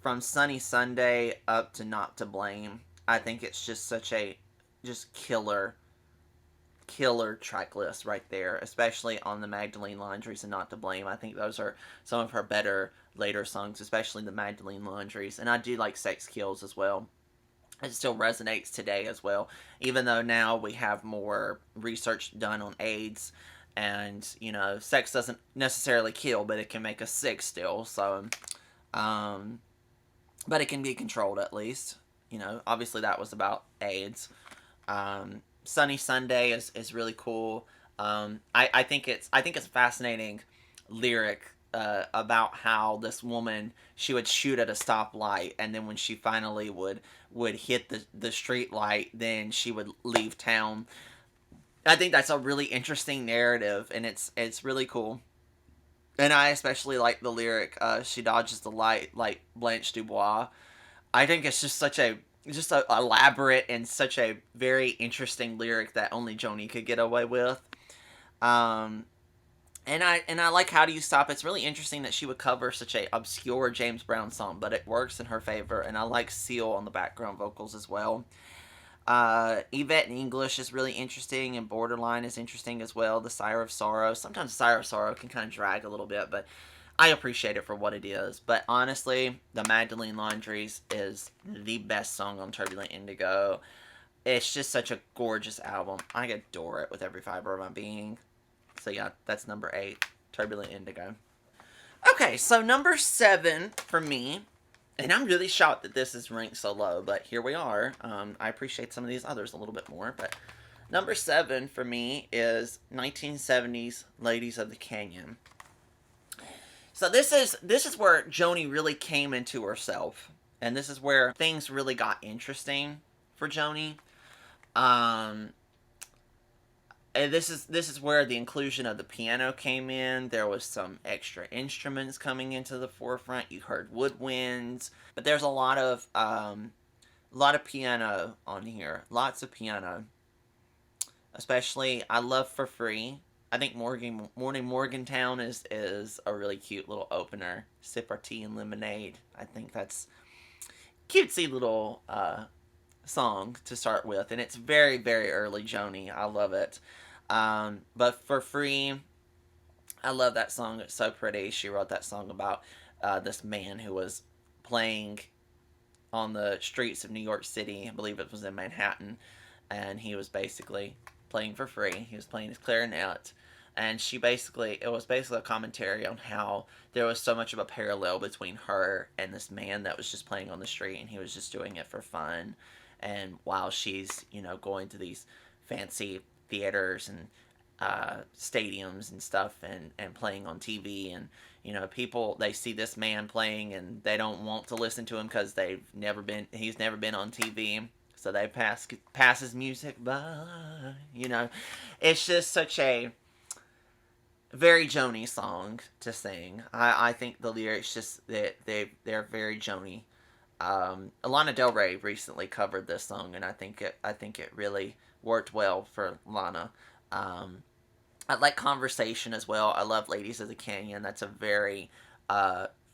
from Sunny Sunday up to Not to Blame. I think it's just such a just killer killer track list right there, especially on the Magdalene Laundries and Not to Blame. I think those are some of her better later songs, especially the Magdalene Laundries. And I do like Sex Kills as well. It still resonates today as well, even though now we have more research done on AIDS, and sex doesn't necessarily kill, but it can make us sick still. So, um, but it can be controlled at least. Obviously that was about AIDS. Sunny Sunday is really cool. I think it's a fascinating lyric about how this woman, she would shoot at a stoplight, and then when she finally would hit the street light, then she would leave town. I think that's a really interesting narrative, and it's really cool. And I especially like the lyric, "She dodges the light like Blanche Dubois." I think it's just a elaborate and such a very interesting lyric that only Joni could get away with. Um, and I like "How Do You Stop." It's really interesting that she would cover such a obscure James Brown song, but it works in her favor. And I like Seal on the background vocals as well. Yvette in English is really interesting, and Borderline is interesting as well. The Sire of Sorrow. Sometimes Sire of Sorrow can kind of drag a little bit, but I appreciate it for what it is. But honestly, the Magdalene Laundries is the best song on Turbulent Indigo. It's just such a gorgeous album. I adore it with every fiber of my being. So yeah, that's number 8, Turbulent Indigo. Okay, so number 7 for me, and I'm really shocked that this is ranked so low, but here we are. I appreciate some of these others a little bit more, but number 7 for me is 1970s Ladies of the Canyon. So this is where Joni really came into herself, and this is where things really got interesting for Joni. And this is where the inclusion of the piano came in. There was some extra instruments coming into the forefront. You heard woodwinds, but there's a lot of piano on here. Lots of piano. Especially, I love For Free. I think Morning Morgantown is a really cute little opener. Sip Our Tea and Lemonade. I think that's cutesy little song to start with, and it's very, very early Joni. I love it. But For Free, I love that song. It's so pretty. She wrote that song about this man who was playing on the streets of New York City. I believe it was in Manhattan, and he was basically playing for free. He was playing his clarinet, and it was basically a commentary on how there was so much of a parallel between her and this man that was just playing on the street, and he was just doing it for fun. And while she's, going to these fancy theaters and stadiums and stuff, and playing on TV, and people, they see this man playing and they don't want to listen to him because he's never been on TV, so they pass his music by. It's just such a very Joni song to sing. I think the lyrics just they're very Joni. Lana Del Rey recently covered this song, and I think it really worked well for Lana. I like Conversation as well. I love Ladies of the Canyon. That's a very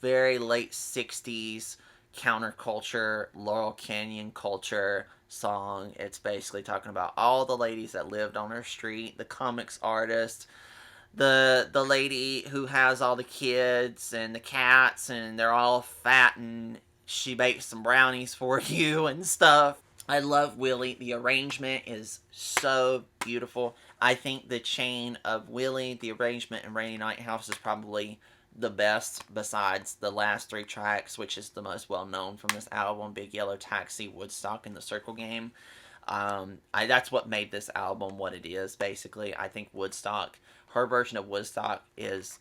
very late 60s counterculture, Laurel Canyon culture song. It's basically talking about all the ladies that lived on her street, the comics artist, the lady who has all the kids and the cats, and they're all fat, and she bakes some brownies for you and stuff. I love Willie. The arrangement is so beautiful. I think the chain of Willie, the arrangement, and Rainy Night House is probably the best, besides the last 3 tracks, which is the most well known from this album: Big Yellow Taxi, Woodstock, and The Circle Game. That's what made this album what it is, basically. I think Woodstock, her version of Woodstock, is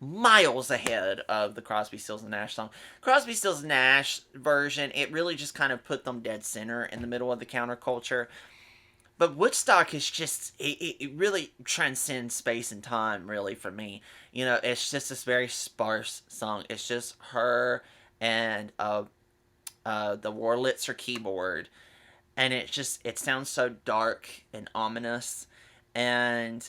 miles ahead of the Crosby, Stills, and Nash song. Crosby, Stills, and Nash version, it really just kind of put them dead center in the middle of the counterculture. But Woodstock is just, it really transcends space and time, really, for me. It's just this very sparse song. It's just her and the Wurlitzer keyboard. And it sounds so dark and ominous. And,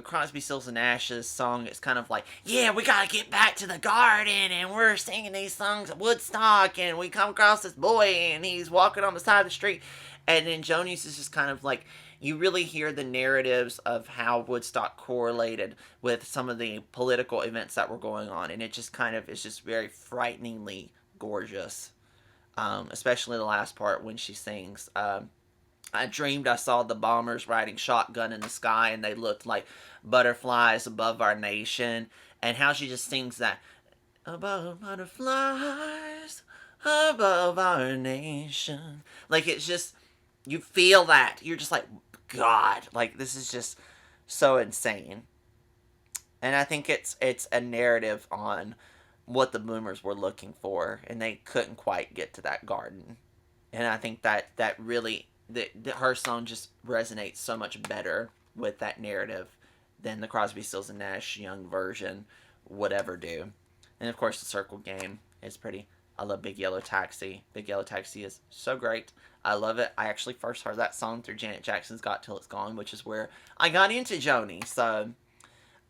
Crosby, Stills, and Nash's song is kind of like, yeah, we gotta get back to the garden, and we're singing these songs at Woodstock, and we come across this boy, and he's walking on the side of the street. And then Joni's is just kind of like, you really hear the narratives of how Woodstock correlated with some of the political events that were going on, and it just kind of is just very frighteningly gorgeous. Especially the last part when she sings, I dreamed I saw the bombers riding shotgun in the sky and they looked like butterflies above our nation. And how she just sings that, above butterflies above our nation. Like, it's just, you feel that. You're just like, God, like, this is just so insane. And I think it's a narrative on what the boomers were looking for, and they couldn't quite get to that garden. And I think that really that her song just resonates so much better with that narrative than the Crosby, Stills and Nash Young version would ever do. And of course, the Circle Game is pretty. I love Big Yellow Taxi. Big Yellow Taxi is so great. I love it. I actually first heard that song through Janet Jackson's Got Till It's Gone, which is where I got into Joni. So,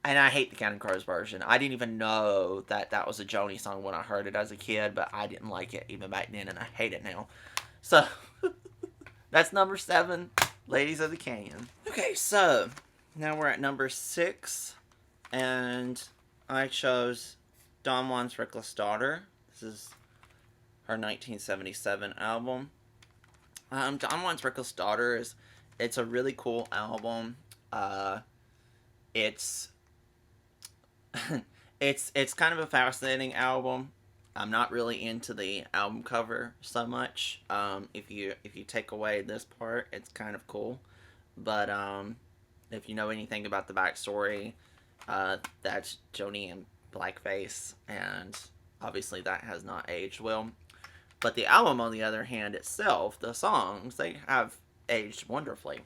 and I hate the Counting Crows version. I didn't even know that that was a Joni song when I heard it as a kid, but I didn't like it even back then, and I hate it now. So, that's number 7, Ladies of the Canyon. Okay, so now we're at number 6, and I chose Don Juan's Reckless Daughter. This is her 1977 album. Don Juan's Reckless Daughter it's a really cool album. It's it's kind of a fascinating album. I'm not really into the album cover so much. If you take away this part, it's kind of cool. But if you know anything about the backstory, that's Joni in blackface, and obviously that has not aged well. But the album, on the other hand, itself, the songs, they have aged wonderfully.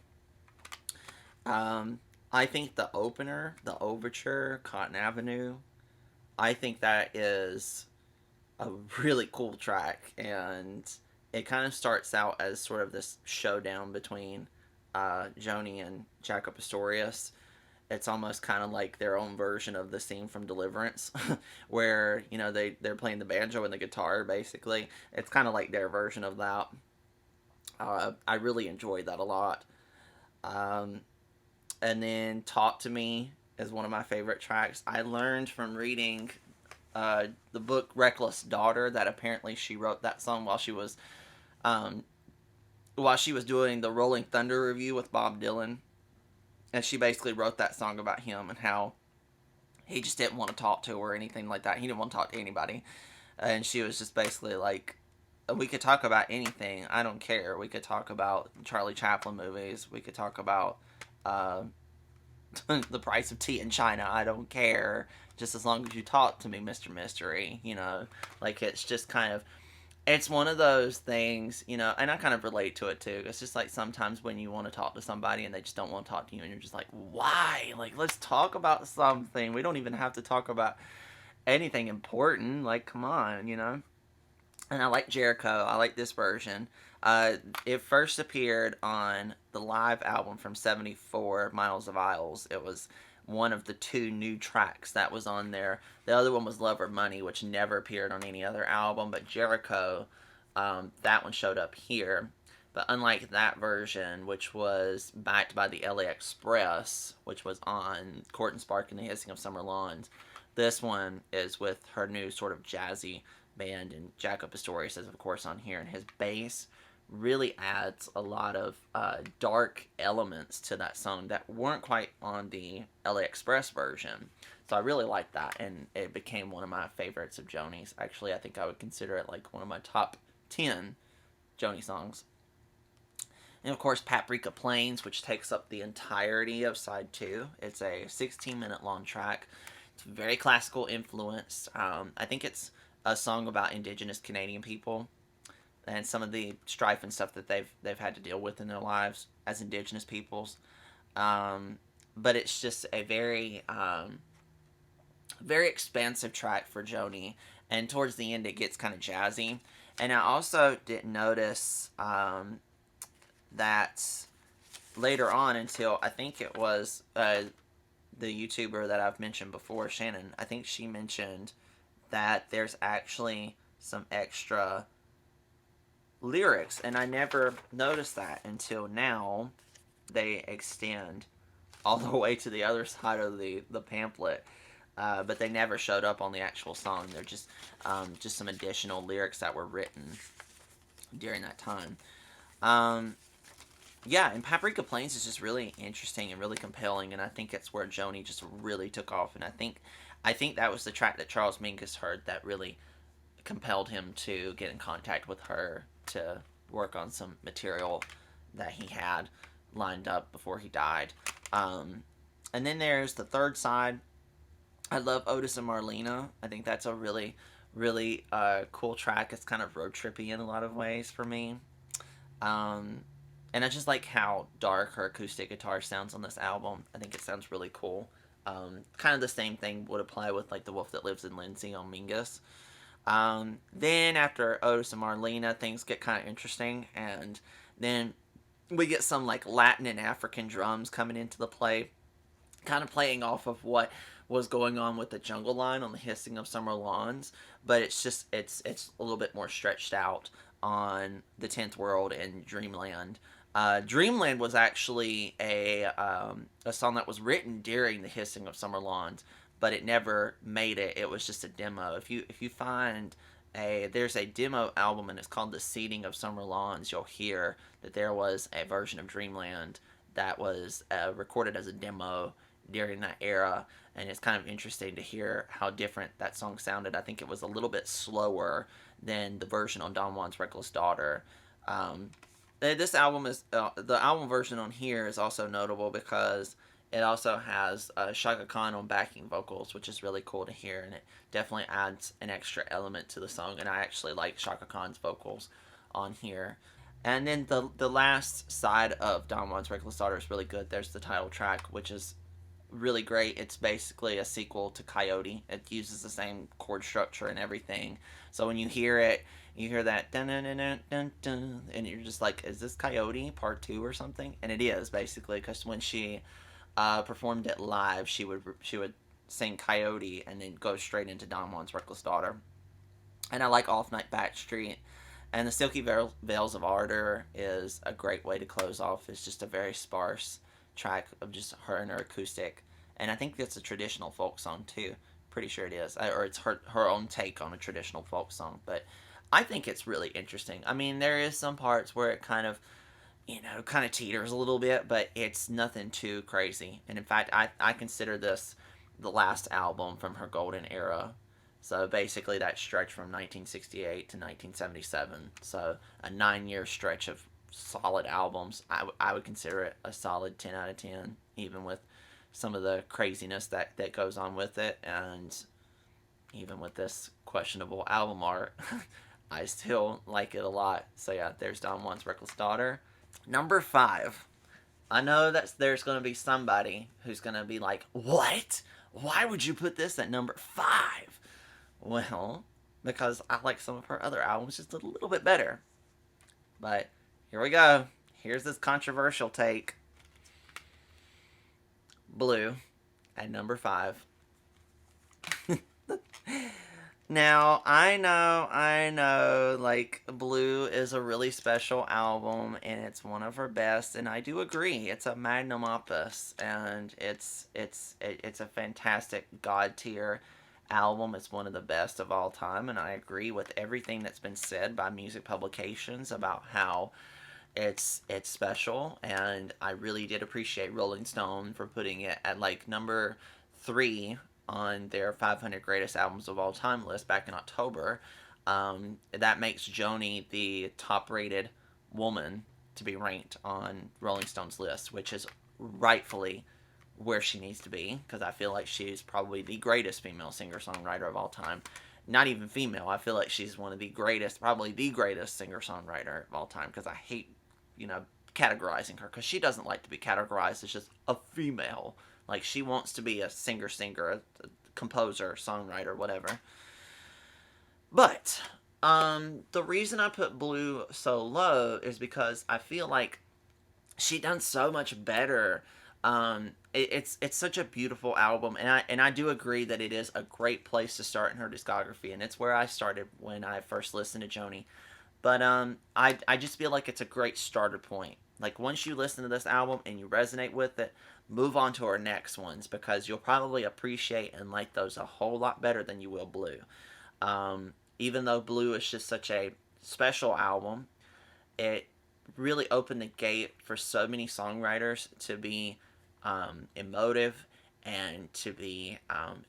I think the opener, the overture, Cotton Avenue, I think that is a really cool track, and it kind of starts out as sort of this showdown between Joni and Jaco Pastorius. It's almost kind of like their own version of the scene from Deliverance, where they're playing the banjo and the guitar. Basically, it's kind of like their version of that. I really enjoyed that a lot. And then Talk to Me is one of my favorite tracks. I learned from reading the book Reckless Daughter that apparently she wrote that song while she was doing the Rolling Thunder review with Bob Dylan. And she basically wrote that song about him and how he just didn't want to talk to her or anything like that. He didn't want to talk to anybody. And she was just basically like, we could talk about anything. I don't care. We could talk about Charlie Chaplin movies. We could talk about the price of tea in China. I don't care. Just as long as you talk to me, Mr. Mystery. Like, it's just kind of, it's one of those things, and I kind of relate to it too. It's just like sometimes when you want to talk to somebody and they just don't want to talk to you, and you're just like, why? Like, let's talk about something. We don't even have to talk about anything important. Like, come on. And I like Jericho. I like this version. It first appeared on the live album from '74, Miles of Isles. It was one of the 2 new tracks that was on there. The other one was Love or Money, which never appeared on any other album, but Jericho, that one showed up here. But unlike that version, which was backed by the LA Express, which was on Court and Spark and the Hissing of Summer Lawns, this one is with her new sort of jazzy band, and Jaco Pastorius is, of course, on here, and his bass really adds a lot of dark elements to that song that weren't quite on the LA Express version. So I really like that, and it became one of my favorites of Joni's. Actually, I think I would consider it like one of my top 10 Joni songs. And of course, Paprika Plains, which takes up the entirety of side 2. It's a 16-minute long track. It's very classical influenced. I think it's a song about Indigenous Canadian people and some of the strife and stuff that they've had to deal with in their lives as Indigenous peoples. But it's just a very very expansive track for Joni, and towards the end it gets kind of jazzy. And I also didn't notice that later on until I think it was the YouTuber that I've mentioned before, Shannon. I think she mentioned that there's actually some extra lyrics, and I never noticed that until now. they extend all the way to the other side of the pamphlet. But they never showed up on the actual song. They're just some additional lyrics that were written during that time. Um, yeah, and Paprika Plains is just really interesting and really compelling, and I think it's where Joni just really took off. And I think that was the track that Charles Mingus heard that really compelled him to get in contact with her to work on some material that he had lined up before he died. Um, and then there's the third side. I love Otis and Marlena. I think that's a really cool track. It's kind of road trippy in a lot of ways for me. Um, and I just like how dark her acoustic guitar sounds on this album. I think it sounds really cool. Kind of the same thing would apply with like The Wolf That Lives in Lindsay on Mingus. Then after Otis and Marlena, things get kind of interesting, and then we get some like Latin and African drums coming into the play, kind of playing off of what was going on with the Jungle Line on the Hissing of Summer Lawns, but it's a little bit more stretched out on the 10th World and Dreamland. Dreamland was actually a song that was written during the Hissing of Summer Lawns, but it never made it. It was just a demo. If you find there's a demo album and it's called The Seeding of Summer Lawns, you'll hear that there was a version of Dreamland that was recorded as a demo during that era, and it's kind of interesting to hear how different that song sounded. I think it was a little bit slower than the version on Don Juan's Reckless Daughter. This album is the album version on here is also notable because it also has Shaka Khan on backing vocals, which is really cool to hear, and it definitely adds an extra element to the song. And I actually like Shaka Khan's vocals on here. And then the last side of Don Juan's Reckless Daughter is really good. There's the title track, which is really great. It's basically a sequel to Coyote. It uses the same chord structure and everything. So when you hear it, you hear that dun dun dun dun dun, dun and you're just like, is this Coyote Part 2 or something? And it is, basically, because when she performed it live, she would sing Coyote and then go straight into Don Juan's Reckless Daughter. And I like Off Night Backstreet. And the Silky Veils of Ardor is a great way to close off. It's just a very sparse track of just her and her acoustic. And I think it's a traditional folk song too. Pretty sure it is. Or it's her own take on a traditional folk song. But I think it's really interesting. I mean, there is some parts where it kind of, kind of teeters a little bit, but it's nothing too crazy. And in fact, I consider this the last album from her golden era. So basically that stretch from 1968 to 1977. So a 9-year stretch of solid albums. I would consider it a solid 10 out of 10, even with some of the craziness that goes on with it. And even with this questionable album art, I still like it a lot. So yeah, there's Don Juan's Reckless Daughter. Number 5. I know that there's going to be somebody who's going to be like, what? Why would you put this at number 5? Well, because I like some of her other albums just a little bit better. But here we go. Here's this controversial take. Blue at number 5. Now, I know, like, Blue is a really special album, and it's one of her best, and I do agree. It's a magnum opus, and it's a fantastic God tier album. It's one of the best of all time, and I agree with everything that's been said by music publications about how it's special, and I really did appreciate Rolling Stone for putting it at, like, number 3 on their 500 greatest albums of all time list back in October. That makes Joni the top rated woman to be ranked on Rolling Stone's list, which is rightfully where she needs to be, because I feel like she's probably the greatest female singer-songwriter of all time. Not even female. I feel like she's one of the greatest, probably the greatest singer-songwriter of all time, because I hate, categorizing her, because she doesn't like to be categorized as just a female. Like, she wants to be a singer, a composer, songwriter, whatever. But the reason I put Blue so low is because I feel like she done so much better. It's such a beautiful album, and I do agree that it is a great place to start in her discography, and it's where I started when I first listened to Joni. But I just feel like it's a great starter point. Like, once you listen to this album and you resonate with it, move on to our next ones, because you'll probably appreciate and like those a whole lot better than you will Blue. Even though Blue is just such a special album, it really opened the gate for so many songwriters to be emotive and to be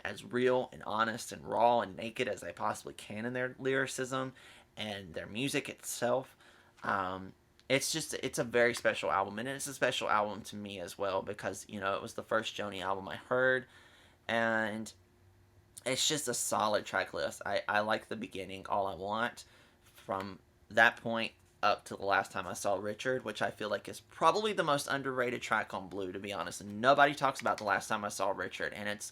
as real and honest and raw and naked as they possibly can in their lyricism and their music itself. Um, it's a very special album, and it's a special album to me as well, because it was the first Joni album I heard, and it's just a solid track list. I like the beginning, All I Want, from that point up to the last time I saw Richard, which I feel like is probably the most underrated track on Blue, to be honest. And nobody talks about the last time I saw Richard, and it's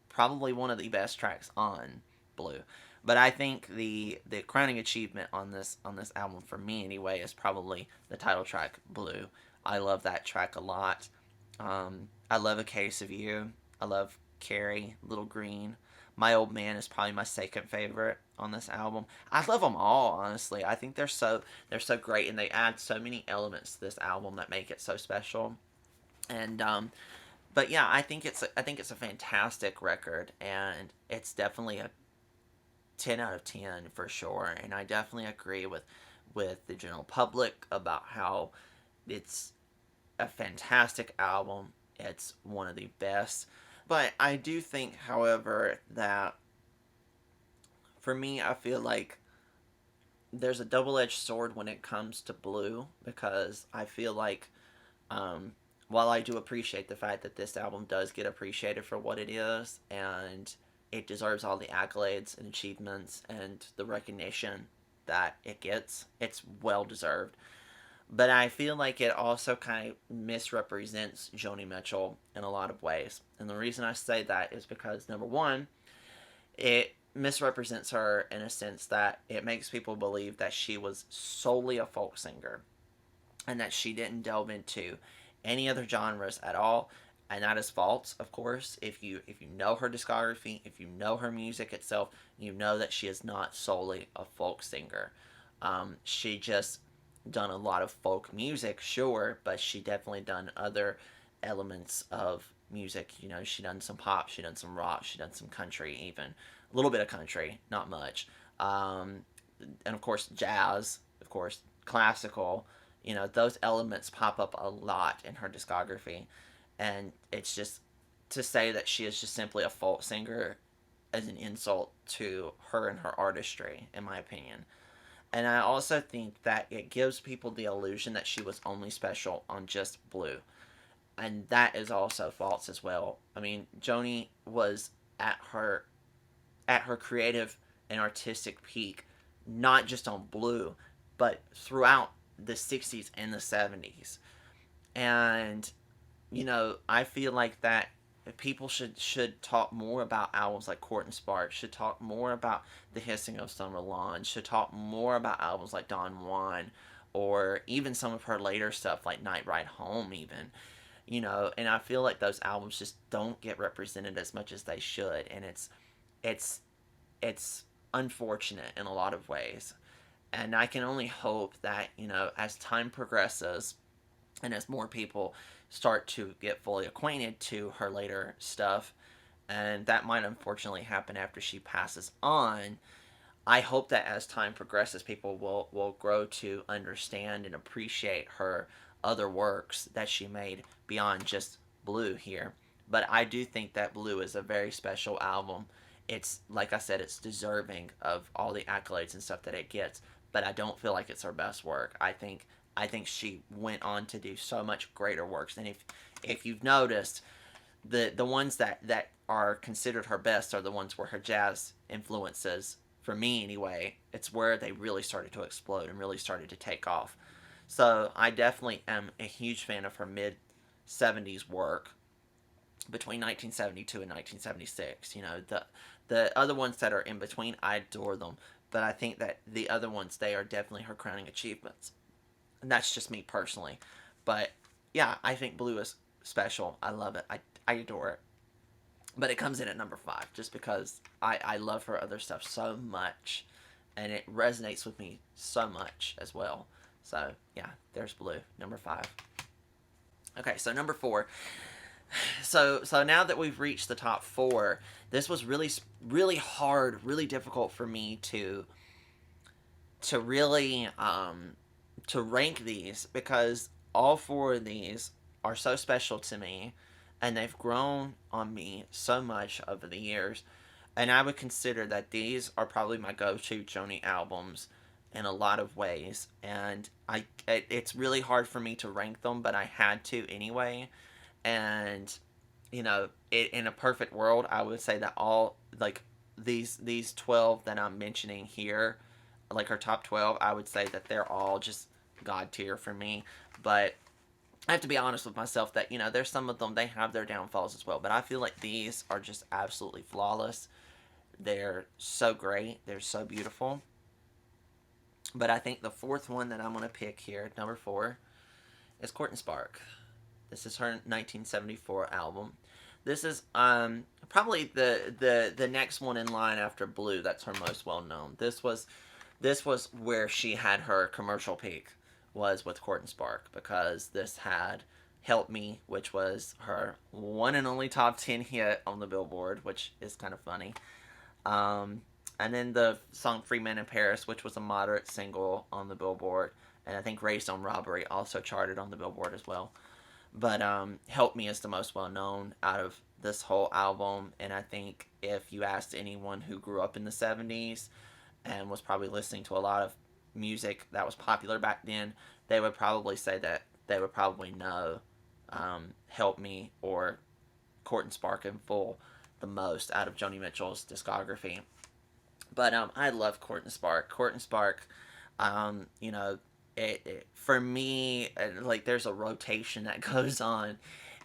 probably one of the best tracks on Blue. But I think the crowning achievement on this album for me anyway is probably the title track, Blue. I love that track a lot. I love A Case of You. I love Carrie, Little Green. My Old Man is probably my second favorite on this album. I love them all, honestly. I think they're so great, and they add so many elements to this album that make it so special. And but yeah, I think it's a fantastic record, and it's definitely a 10 out of 10 for sure. And I definitely agree with the general public about how it's a fantastic album. It's one of the best. But I do think, however, that for me, I feel like there's a double edged sword when it comes to Blue, because I feel like, while I do appreciate the fact that this album does get appreciated for what it is, and it deserves all the accolades and achievements and the recognition that it gets, it's well deserved. But I feel like it also kind of misrepresents Joni Mitchell in a lot of ways. And the reason I say that is because, number one, it misrepresents her in a sense that it makes people believe that she was solely a folk singer and that she didn't delve into any other genres at all. And that is false, of course. If you know her discography, if you know her music itself, you know that she is not solely a folk singer. She just done a lot of folk music, sure, but she definitely done other elements of music. She done some pop, she done some rock, she done some country, even a little bit of country, not much. And of course, jazz, of course, classical. Those elements pop up a lot in her discography, and it's just, to say that she is just simply a folk singer as an insult to her and her artistry, in my opinion. And I also think that it gives people the illusion that she was only special on just Blue. And that is also false as well. I mean, Joni was at her creative and artistic peak, not just on Blue, but throughout the 60s and the 70s. And I feel like that people should talk more about albums like Court and Spark, should talk more about The Hissing of Summer Lawn, should talk more about albums like Don Juan, or even some of her later stuff like Night Ride Home, even. And I feel like those albums just don't get represented as much as they should, and it's it's unfortunate in a lot of ways. And I can only hope that, as time progresses and as more people start to get fully acquainted to her later stuff, and that might unfortunately happen after she passes on, I hope that as time progresses, people will grow to understand and appreciate her other works that she made beyond just Blue here. But I do think that Blue is a very special album. It's, like I said, it's deserving of all the accolades and stuff that it gets, but I don't feel like it's her best work. I think she went on to do so much greater works. And if you've noticed, the ones that are considered her best are the ones where her jazz influences, for me anyway, it's where they really started to explode and really started to take off. So I definitely am a huge fan of her mid 70s work between 1972 and 1976. The other ones that are in between, I adore them, but I think that the other ones, they are definitely her crowning achievements. And that's just me personally. But yeah, I think Blue is special. I love it. I adore it. But it comes in at number 5 just because I love her other stuff so much, and it resonates with me so much as well. So yeah, there's Blue, number 5. Okay, so number 4. So now that we've reached the top 4, this was really hard, really difficult for me to really to rank these, because all 4 of these are so special to me, and they've grown on me so much over the years. And I would consider that these are probably my go-to Joni albums in a lot of ways. And it's really hard for me to rank them, but I had to anyway. And in a perfect world, I would say that all, like, these 12 that I'm mentioning here, like our top 12, I would say that they're all just god tier for me. But I have to be honest with myself that there's some of them, they have their downfalls as well. But I feel like these are just absolutely flawless. They're so great. They're so beautiful. But I think the fourth one that I'm going to pick here, number 4, is Court and Spark. This is her 1974 album. This is probably the next one in line after Blue. That's her most well known. This was where she had her commercial peak, was with Court and Spark, because this had Help Me, which was her one and only top 10 hit on the Billboard, which is kind of funny. And then the song Free Man in Paris, which was a moderate single on the Billboard. And I think Raised on Robbery also charted on the Billboard as well. But Help Me is the most well known out of this whole album. And I think if you asked anyone who grew up in the 70s and was probably listening to a lot of music that was popular back then, they would probably say that they would probably know Help Me or Court and Spark in full the most out of Joni Mitchell's discography. But I love Court and Spark. Court and Spark, for me, like, there's a rotation that goes on.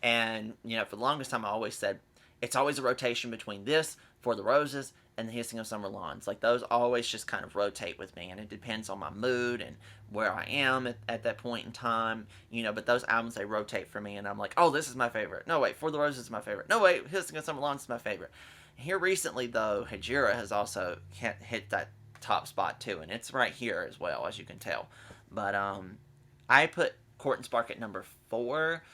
And, for the longest time, I always said it's always a rotation between this, For the Roses, and The Hissing of Summer Lawns. Like, those always just kind of rotate with me, and it depends on my mood and where I am at that point in time, but those albums, they rotate for me, and I'm like, oh, this is my favorite. No, wait, For the Roses is my favorite. No, wait, Hissing of Summer Lawns is my favorite. Here recently, though, Hejira has also hit that top spot, too, and it's right here as well, as you can tell. But I put Court and Spark at number 4.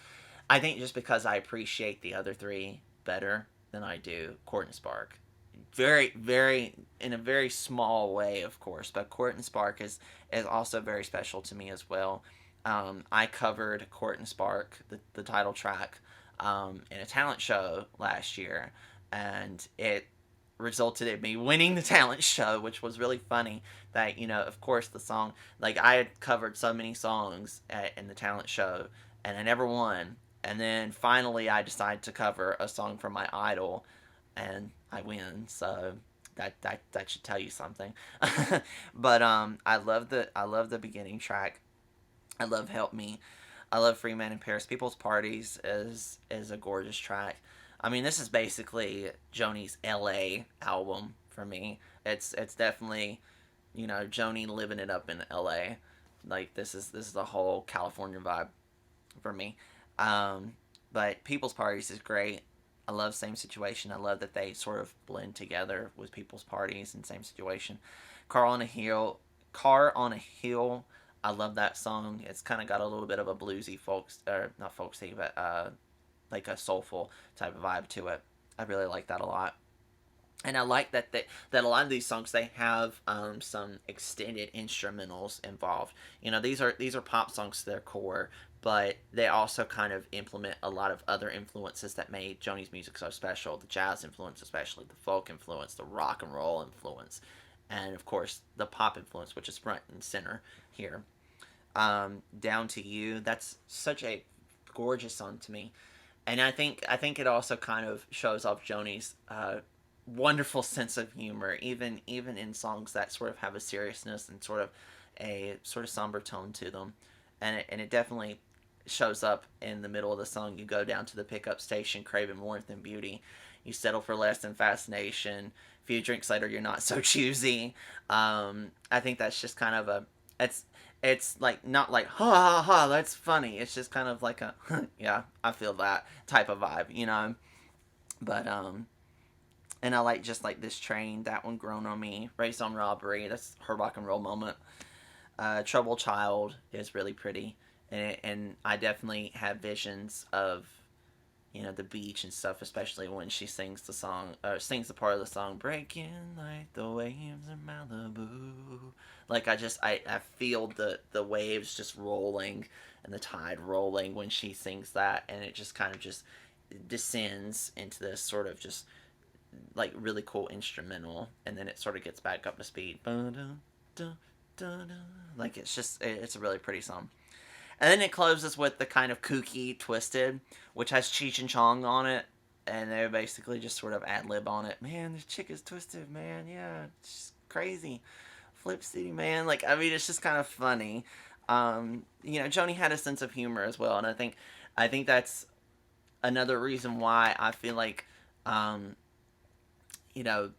I think just because I appreciate the other 3 better than I do Court and Spark. Very, very, in a very small way, of course, but Court and Spark is also very special to me as well. I covered Court and Spark, the title track, in a talent show last year, and it resulted in me winning the talent show, which was really funny. That, of course, the song, like, I had covered so many songs in the talent show, and I never won. And then finally, I decided to cover a song from my idol, and I win. So that should tell you something. But I love the beginning track. I love Help Me. I love Free Man in Paris. People's Parties is a gorgeous track. I mean, this is basically Joni's LA album for me. It's definitely, Joni living it up in LA. Like, this is the whole California vibe for me. But People's Parties is great. I love Same Situation. I love that they sort of blend together with People's Parties and Same Situation. Car on a Hill. I love that song. It's kind of got a little bit of a bluesy or not folksy, but like a soulful type of vibe to it. I really like that a lot. And I like that that a lot of these songs, they have some extended instrumentals involved. These are pop songs to their core, but they also kind of implement a lot of other influences that made Joni's music so special. The jazz influence, especially the folk influence, the rock and roll influence, and of course the pop influence, which is front and center here. Down to You. That's such a gorgeous song to me, and I think it also kind of shows off Joni's wonderful sense of humor, even in songs that sort of have a seriousness and sort of somber tone to them, and it definitely shows up in the middle of the song. You go down to the pickup station, craving warmth and beauty. You settle for less than fascination. A few drinks later, you're not so choosy. I think that's just kind of it's like, not like, ha ha ha, that's funny. It's just kind of like a, yeah, I feel that type of vibe, But, and I like just like This Train, that one grown on me. Raised on Robbery, that's her rock and roll moment. Troubled Child is really pretty, and I definitely have visions of the beach and stuff, especially when she sings the song, sings the part of the song, breaking like the waves in Malibu. Like I feel the waves just rolling and the tide rolling when she sings that, and it just kind of just descends into this sort of just like really cool instrumental, and then it sort of gets back up to speed. Like it's a really pretty song. And then it closes with the kind of kooky Twisted, which has Cheech and Chong on it. And they basically just sort of ad lib on it. Man, this chick is twisted, man. Yeah, she's crazy. Flip City, man. Like, I mean, it's just kind of funny. Joni had a sense of humor as well, and I think that's another reason why I feel like, um, you know,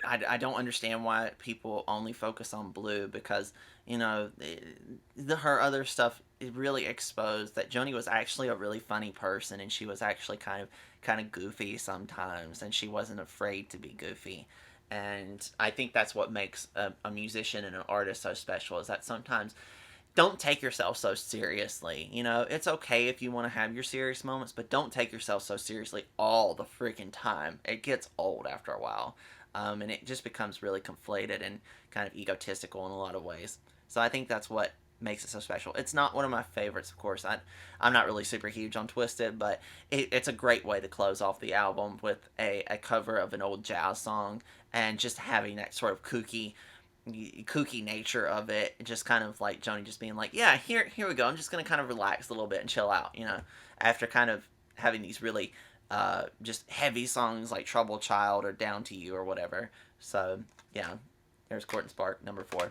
I don't understand why people only focus on Blue, because her other stuff really exposed that Joni was actually a really funny person, and she was actually kind of goofy sometimes, and she wasn't afraid to be goofy. And I think that's what makes a musician and an artist so special, is that sometimes don't take yourself so seriously. It's okay if you want to have your serious moments, but don't take yourself so seriously all the freaking time. It gets old after a while. And it just becomes really conflated and kind of egotistical in a lot of ways. So I think that's what makes it so special. It's not one of my favorites, of course. I'm not really super huge on Twisted, but it's a great way to close off the album with a cover of an old jazz song, and just having that sort of kooky nature of it, just kind of like Joni just being like, yeah, here we go, I'm just gonna kind of relax a little bit and chill out, after kind of having these really just heavy songs like Troubled Child or Down to You or whatever. So yeah, there's Court and Spark, number 4.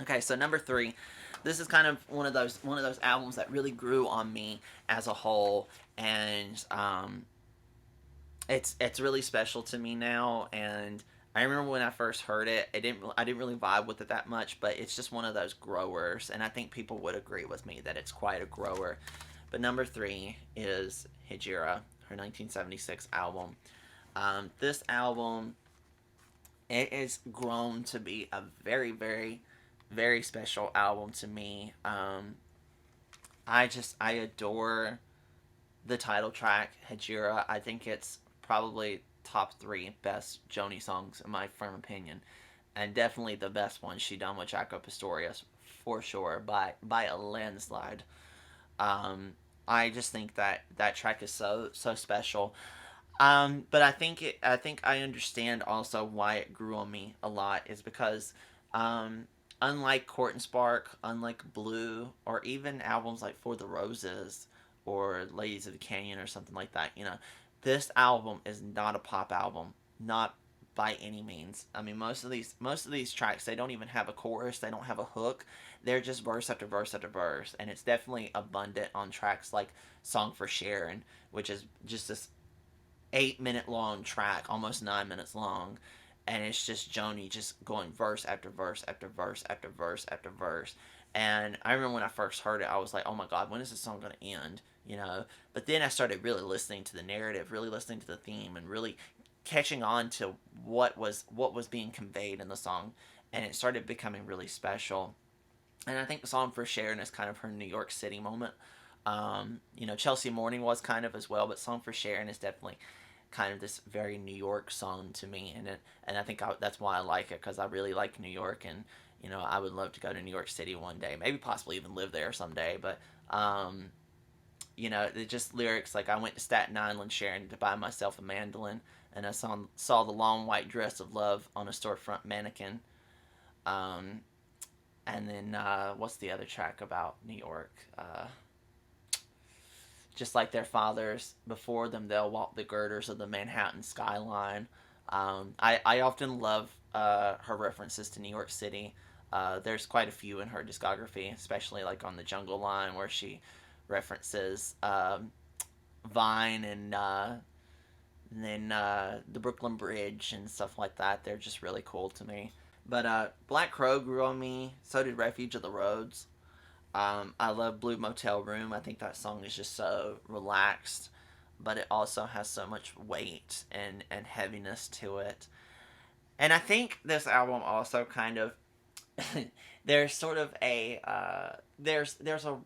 Okay, so number 3, this is kind of one of those albums that really grew on me as a whole, and it's really special to me now. And I remember when I first heard it, I didn't really vibe with it that much, but it's just one of those growers, and I think people would agree with me that it's quite a grower. But number 3 is Hejira, her 1976 album. This album, it has grown to be a very, very, very special album to me. I adore the title track, Hejira. I think it's probably top 3 best Joni songs in my firm opinion, and definitely the best one she done with Jaco Pastorius, for sure, by a landslide. Um, I just think that track is so special. But I think I understand also why it grew on me a lot, is because, unlike Court and Spark, unlike Blue, or even albums like For the Roses or Ladies of the Canyon or something like that, this album is not a pop album, not by any means. I mean, most of these tracks, they don't even have a chorus, they don't have a hook. They're just verse after verse after verse, and it's definitely abundant on tracks like Song for Sharon, which is just this 8-minute long track, almost 9 minutes long, and it's just Joni just going verse after verse after verse after verse after verse. And I remember when I first heard it, I was like, "Oh my God, when is this song gonna end?" But then I started really listening to the narrative, really listening to the theme, and really catching on to what was being conveyed in the song, and it started becoming really special. And I think the song for Sharon is kind of her New York City moment. Chelsea Morning was kind of as well, but Song for Sharon is definitely kind of this very New York song to me, and I think that's why I like it, because I really like New York, and I would love to go to New York City one day, maybe possibly even live there someday. But it just lyrics like, I went to Staten Island, Sharon, to buy myself a mandolin, and I saw the long white dress of love on a storefront mannequin. Um, and then what's the other track about New York? Just like their fathers, before them they'll walk the girders of the Manhattan skyline. I often love her references to New York City. There's quite a few in her discography, especially like on the Jungle Line, where she references Vine, and then the Brooklyn Bridge and stuff like that. They're just really cool to me. But Black Crow grew on me. So did Refuge of the Roads. I love Blue Motel Room. I think that song is just so relaxed, but it also has so much weight and heaviness to it. And I think this album also kind of there's sort of a there's a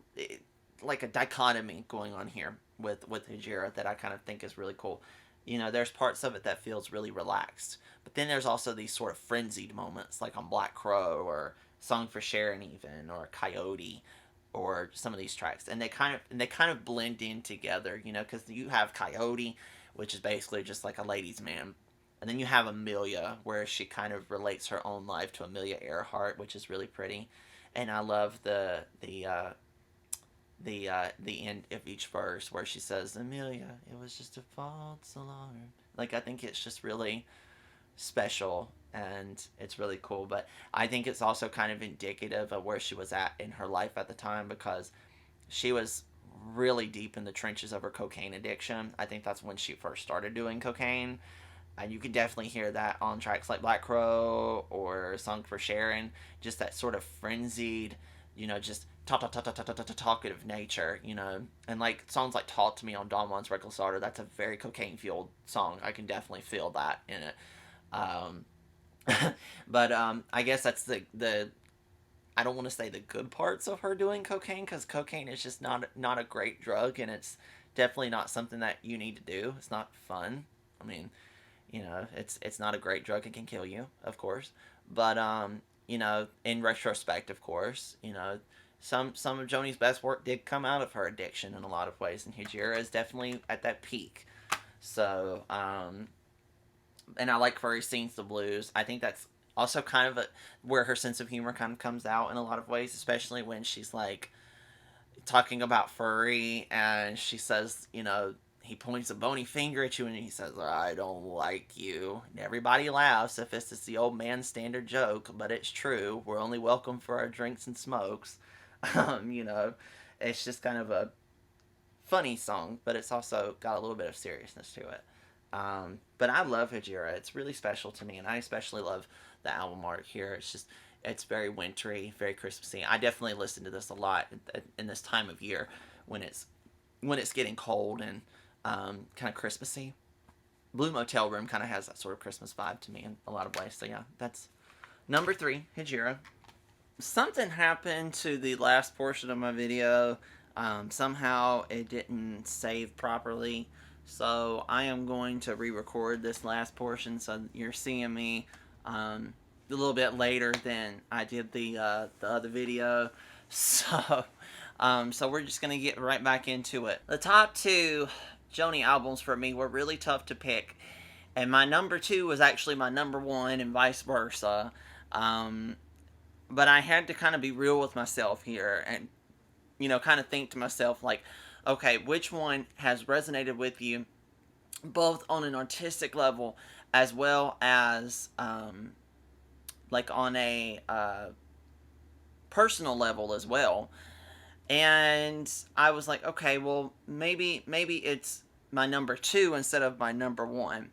like a dichotomy going on here with Hejira that I kind of think is really cool. You know, there's parts of it that feels really relaxed, but then there's also these sort of frenzied moments, like on Black Crow or Song for Sharon, even, or Coyote, or some of these tracks, and they kind of blend in together. You know, because you have Coyote, which is basically just like a ladies' man, and then you have Amelia, where she kind of relates her own life to Amelia Earhart, which is really pretty, and I love the end of each verse where she says, "Amelia, it was just a false alarm." Like, I think it's just really special and it's really cool. But I think it's also kind of indicative of where she was at in her life at the time, because she was really deep in the trenches of her cocaine addiction. I think that's when she first started doing cocaine. And you can definitely hear that on tracks like Black Crow or Song for Sharon, just that sort of frenzied, you know, just talkative nature, you know. And like songs like Talk to Me on Don Juan's Reckless Starter, that's a very cocaine fueled song. I can definitely feel that in it. Um, but I guess that's the I don't want to say the good parts of her doing cocaine, because cocaine is just not a great drug, and it's definitely not something that you need to do. It's not fun. I mean, you know, it's not a great drug. It can kill you, of course. But you know, in retrospect, of course, you know, some of Joni's best work did come out of her addiction in a lot of ways, and Hejira is definitely at that peak. So and I like Furry Sings the Blues. I think that's also kind of where her sense of humor kind of comes out in a lot of ways, especially when she's like talking about Furry and she says, you know, he points a bony finger at you and he says, "I don't like you." And everybody laughs if it's just the old man standard joke, but it's true. We're only welcome for our drinks and smokes. You know, it's just kind of a funny song, but it's also got a little bit of seriousness to it. But I love Hejira. It's really special to me, and I especially love the album art here. It's just, it's very wintry, very Christmassy. I definitely listen to this a lot in this time of year when it's getting cold and kind of Christmassy. Blue Motel Room kind of has that sort of Christmas vibe to me in a lot of ways. So yeah, that's number 3, Hejira. Something happened to the last portion of my video. Somehow it didn't save properly. So I am going to re-record this last portion, so you're seeing me a little bit later than I did the other video. So so we're just gonna get right back into it. The top 2 Joni albums for me were really tough to pick, and my number 2 was actually my number 1, and vice versa. But I had to kind of be real with myself here, and you know, kind of think to myself like, okay, which one has resonated with you both on an artistic level as well as like on a personal level as well. And I was like, okay, well, maybe it's my number 2 instead of my number 1.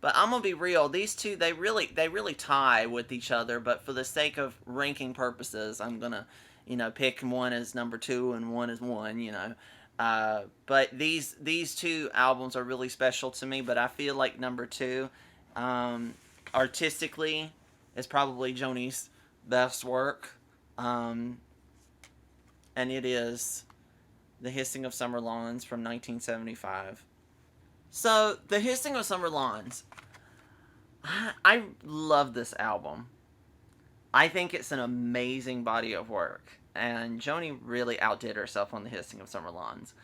But I'm gonna be real; these two they really tie with each other. But for the sake of ranking purposes, I'm gonna, you know, pick one as number 2 and one as 1. You know, but these 2 albums are really special to me. But I feel like number 2, artistically, is probably Joni's best work, and it is "The Hissing of Summer Lawns" from 1975. So, "The Hissing of Summer Lawns," I love this album. I think it's an amazing body of work, and Joni really outdid herself on "The Hissing of Summer Lawns."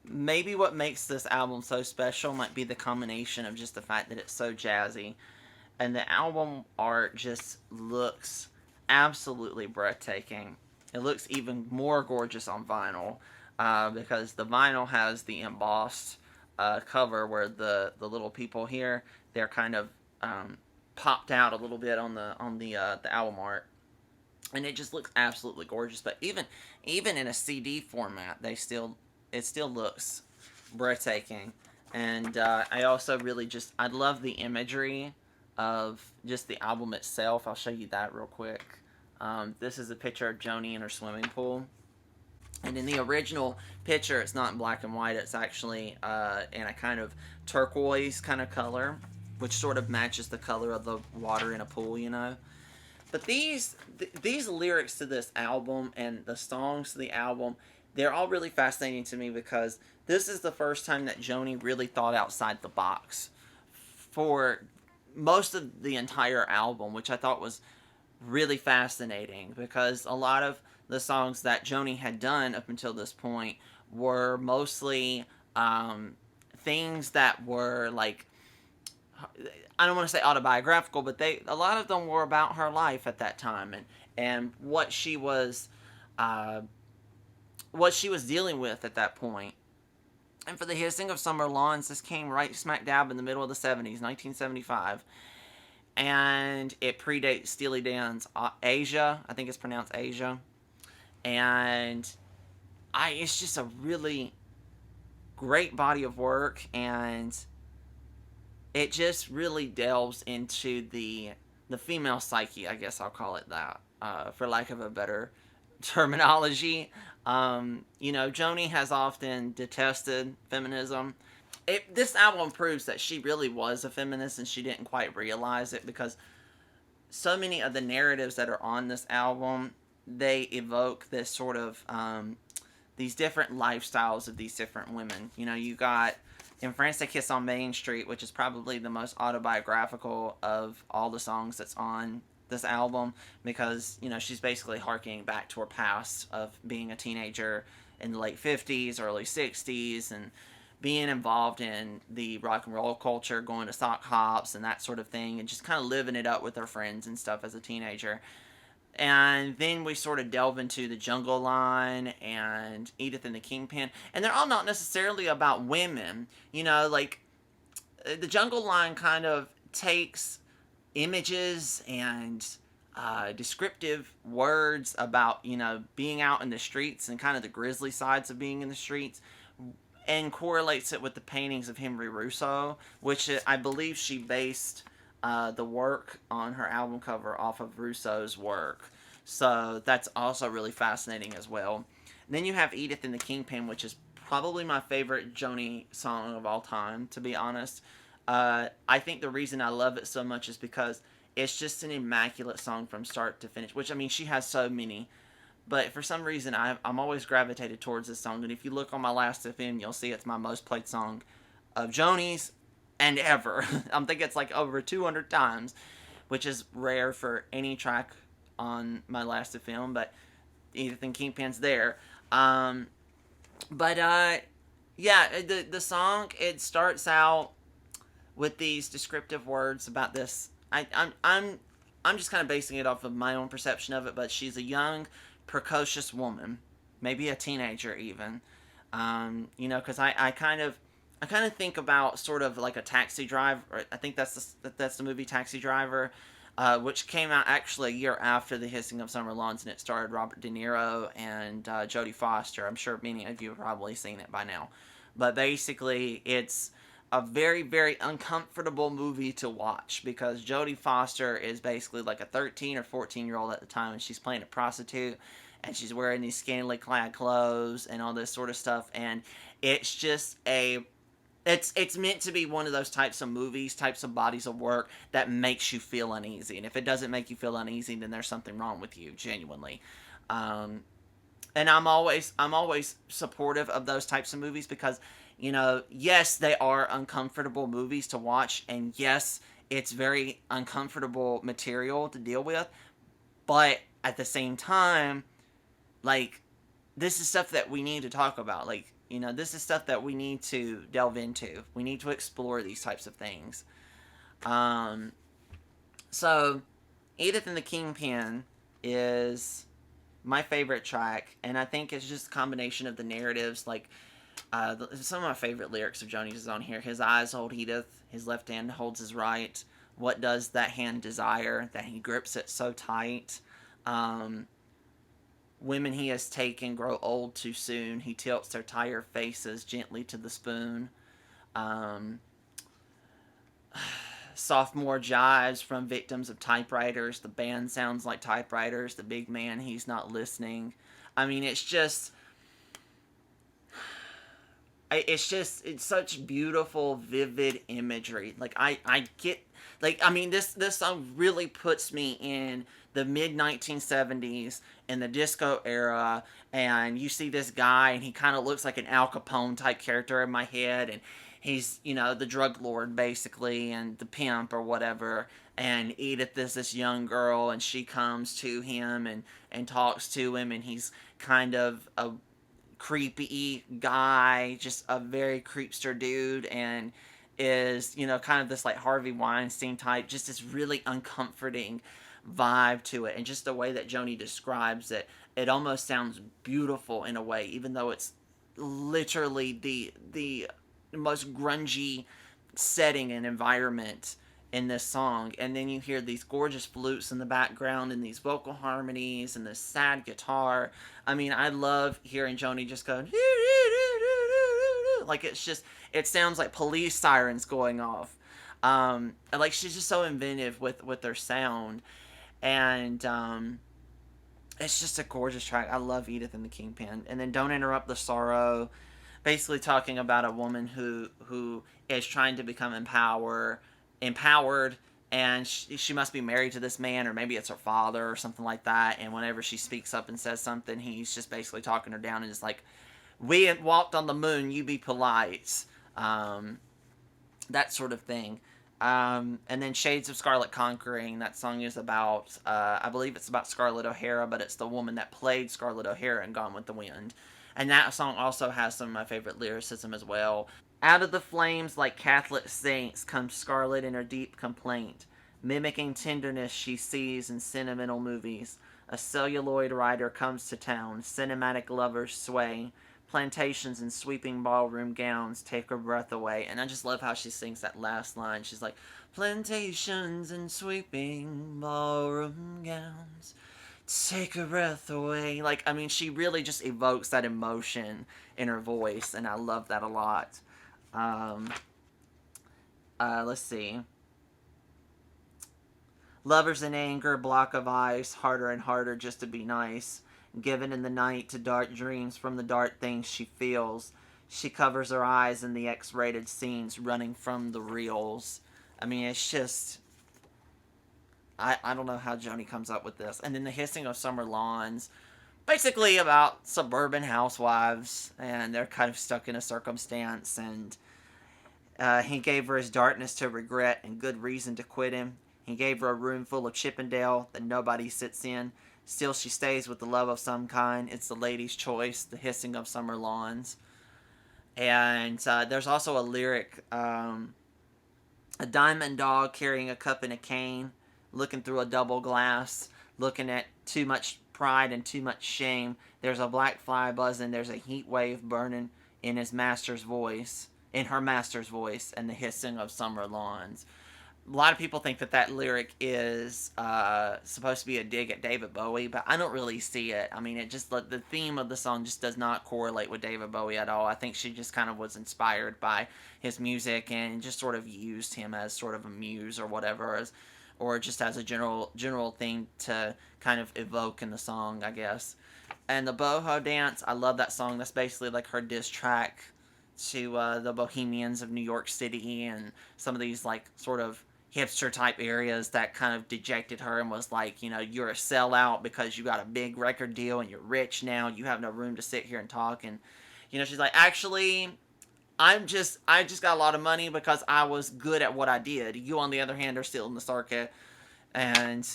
Maybe what makes this album so special might be the combination of just the fact that it's so jazzy, and the album art just looks absolutely breathtaking. It looks even more gorgeous on vinyl, because the vinyl has the embossed cover where the little people here, they're kind of popped out a little bit on the album art, and it just looks absolutely gorgeous. But even in a CD format, it still looks breathtaking. And I also really just, I love the imagery of just the album itself. I'll show you that real quick. This is a picture of Joni in her swimming pool. And in the original picture, it's not in black and white. It's actually in a kind of turquoise kind of color, which sort of matches the color of the water in a pool, you know. But these lyrics to this album and the songs to the album, they're all really fascinating to me because this is the first time that Joni really thought outside the box for most of the entire album, which I thought was really fascinating because a lot of the songs that Joni had done up until this point were mostly things that were like, I don't want to say autobiographical, but a lot of them were about her life at that time and uh, what she was dealing with at that point. And for the Hissing of Summer Lawns, this came right smack dab in the middle of the 70s, 1975. And it predates Steely Dan's Asia. I think it's pronounced Asia. And it's just a really great body of work, and it just really delves into the female psyche, I guess I'll call it that, for lack of a better terminology. Joni has often detested feminism. This album proves that she really was a feminist and she didn't quite realize it, because so many of the narratives that are on this album, they evoke this sort of these different lifestyles of these different women. You got In France They Kiss on Main Street, which is probably the most autobiographical of all the songs that's on this album, because she's basically harkening back to her past of being a teenager in the late 50s, early 60s, and being involved in the rock and roll culture, going to sock hops and that sort of thing, and just kind of living it up with her friends and stuff as a teenager. And then we sort of delve into the Jungle Line and Edith and the Kingpin, and they're all not necessarily about women. Like the Jungle Line kind of takes images and descriptive words about being out in the streets and kind of the grisly sides of being in the streets, and correlates it with the paintings of Henry Russo, which I believe she based the work on her album cover off of Russo's work. So that's also really fascinating as well. And then you have Edith and the Kingpin, which is probably my favorite Joni song of all time, to be honest. I think the reason I love it so much is because it's just an immaculate song from start to finish, which, I mean, she has so many. But for some reason, I'm always gravitated towards this song. And if you look on my LastFM, you'll see it's my most played song of Joni's and ever. I think it's like over 200 times, which is rare for any track on my LastFM. But Edith and Kingpin's there. Yeah, the song, it starts out with these descriptive words about this. I'm just kind of basing it off of my own perception of it, but she's a young, precocious woman, maybe a teenager even. Because I kind of think about sort of like a Taxi Driver. I think that's the movie Taxi Driver, which came out actually a year after The Hissing of Summer Lawns, and it starred Robert De Niro and Jodie Foster. I'm sure many of you have probably seen it by now. But basically, it's a very, very uncomfortable movie to watch because Jodie Foster is basically like a 13 or 14-year-old at the time, and she's playing a prostitute, and she's wearing these scantily clad clothes and all this sort of stuff, and it's just it's meant to be one of those types of movies, types of bodies of work that makes you feel uneasy, and if it doesn't make you feel uneasy, then there's something wrong with you, genuinely. And I'm always supportive of those types of movies because, yes, they are uncomfortable movies to watch, and yes, it's very uncomfortable material to deal with, but at the same time, like, this is stuff that we need to talk about. Like, this is stuff that we need to delve into. We need to explore these types of things. So, Edith and the Kingpin is my favorite track, and I think it's just a combination of the narratives. Like, some of my favorite lyrics of Joni's is on here. His eyes hold Edith, his left hand holds his right. What does that hand desire? That he grips it so tight. Women he has taken grow old too soon. He tilts their tired faces gently to the spoon. Sophomore jives from victims of typewriters. The band sounds like typewriters. The big man, he's not listening. I mean, it's such beautiful, vivid imagery. Like, I get, like, I mean, this song really puts me in the mid 1970s in the disco era, and you see this guy, and he kind of looks like an Al Capone type character in my head, and he's, the drug lord basically, and the pimp or whatever. And Edith is this young girl, and she comes to him and talks to him, and he's kind of a creepy guy, just a very creepster dude, and is, kind of this like Harvey Weinstein type, just this really uncomforting vibe to it. And just the way that Joni describes it, it almost sounds beautiful in a way, even though it's literally the most grungy setting and environment in this song. And then you hear these gorgeous flutes in the background and these vocal harmonies and this sad guitar. I mean, I love hearing Joni just go like, it's just, it sounds like police sirens going off. Like, she's just so inventive with her sound. And it's just a gorgeous track. I love Edith and the Kingpin. And then Don't Interrupt the Sorrow, basically talking about a woman who is trying to become empowered, and she must be married to this man, or maybe it's her father or something like that. And whenever she speaks up and says something, he's just basically talking her down and is like, we walked on the moon, you be polite. That sort of thing. And then Shades of Scarlet Conquering, that song is about, I believe it's about Scarlett O'Hara, but it's the woman that played Scarlett O'Hara in Gone with the Wind. And that song also has some of my favorite lyricism as well. Out of the flames like Catholic saints comes Scarlet in her deep complaint, mimicking tenderness she sees in sentimental movies. A celluloid rider comes to town, cinematic lovers sway, plantations and sweeping ballroom gowns take her breath away. And I just love how she sings that last line. She's like, plantations and sweeping ballroom gowns take her breath away. Like, I mean, she really just evokes that emotion in her voice, and I love that a lot. Let's see. Lovers in anger, block of ice, harder and harder just to be nice. Given in the night to dark dreams from the dark things she feels. She covers her eyes in the X-rated scenes running from the reels. I mean, it's just... I don't know how Joni comes up with this. And then The Hissing of Summer Lawns. Basically about suburban housewives. And they're kind of stuck in a circumstance. And he gave her his darkness to regret and good reason to quit him. He gave her a room full of Chippendale that nobody sits in. Still she stays with the love of some kind. It's the lady's choice, the hissing of summer lawns. And there's also a lyric, a diamond dog carrying a cup and a cane, looking through a double glass, looking at too much pride and too much shame. There's a black fly buzzing, there's a heat wave burning in his master's voice, in her master's voice, and the hissing of summer lawns. A lot of people think that lyric is supposed to be a dig at David Bowie, but I don't really see it. I mean, it just, the theme of the song just does not correlate with David Bowie at all. I think she just kind of was inspired by his music and just sort of used him as sort of a muse or whatever, or just as a general thing to kind of evoke in the song, I guess. And the Boho Dance, I love that song. That's basically like her diss track to the Bohemians of New York City and some of these like sort of hipster type areas that kind of dejected her and was like, you're a sellout because you got a big record deal and you're rich now, you have no room to sit here and talk. And she's like, actually, I just got a lot of money because I was good at what I did. You, on the other hand, are still in the circuit, and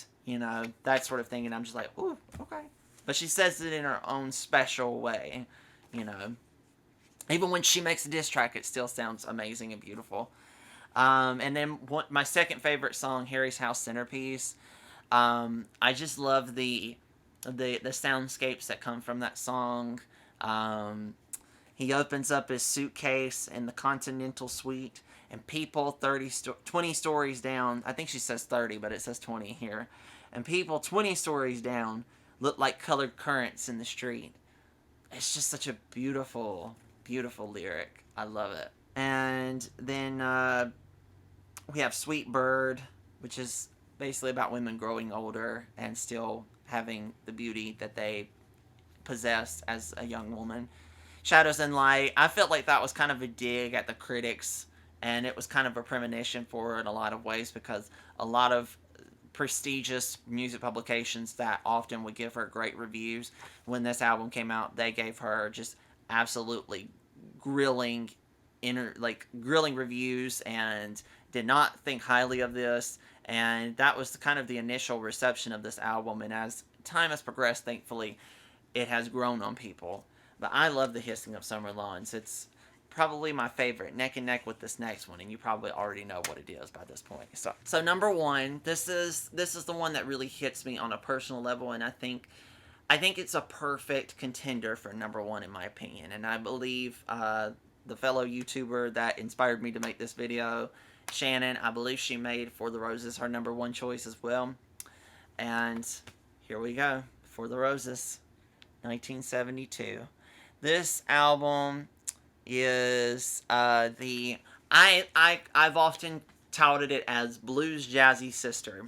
that sort of thing. And I'm just like, ooh, okay. But she says it in her own special way. Even when she makes a diss track, it still sounds amazing and beautiful. And then my second favorite song, Harry's House Centerpiece. I just love the soundscapes that come from that song. He opens up his suitcase in the Continental Suite, and people 20 stories down, I think she says 30, but it says 20 here, and people 20 stories down look like colored currents in the street. It's just such a beautiful, beautiful lyric. I love it. And then we have Sweet Bird, which is basically about women growing older and still having the beauty that they possessed as a young woman. Shadows and Light, I felt like that was kind of a dig at the critics, and it was kind of a premonition for her in a lot of ways, because a lot of prestigious music publications that often would give her great reviews. When this album came out, they gave her just absolutely grilling grilling reviews, and did not think highly of this. And that was kind of the initial reception of this album, and as time has progressed, thankfully it has grown on people. But I love the Hissing of Summer Lawns. It's probably my favorite, neck and neck with this next one, and you probably already know what it is by this point. So number one, this is the one that really hits me on a personal level, and I think it's a perfect contender for number one in my opinion. And I believe the fellow YouTuber that inspired me to make this video, Shannon, I believe she made For the Roses her number one choice as well. And here we go, For the Roses, 1972. This album is I've often touted it as blues jazzy sister,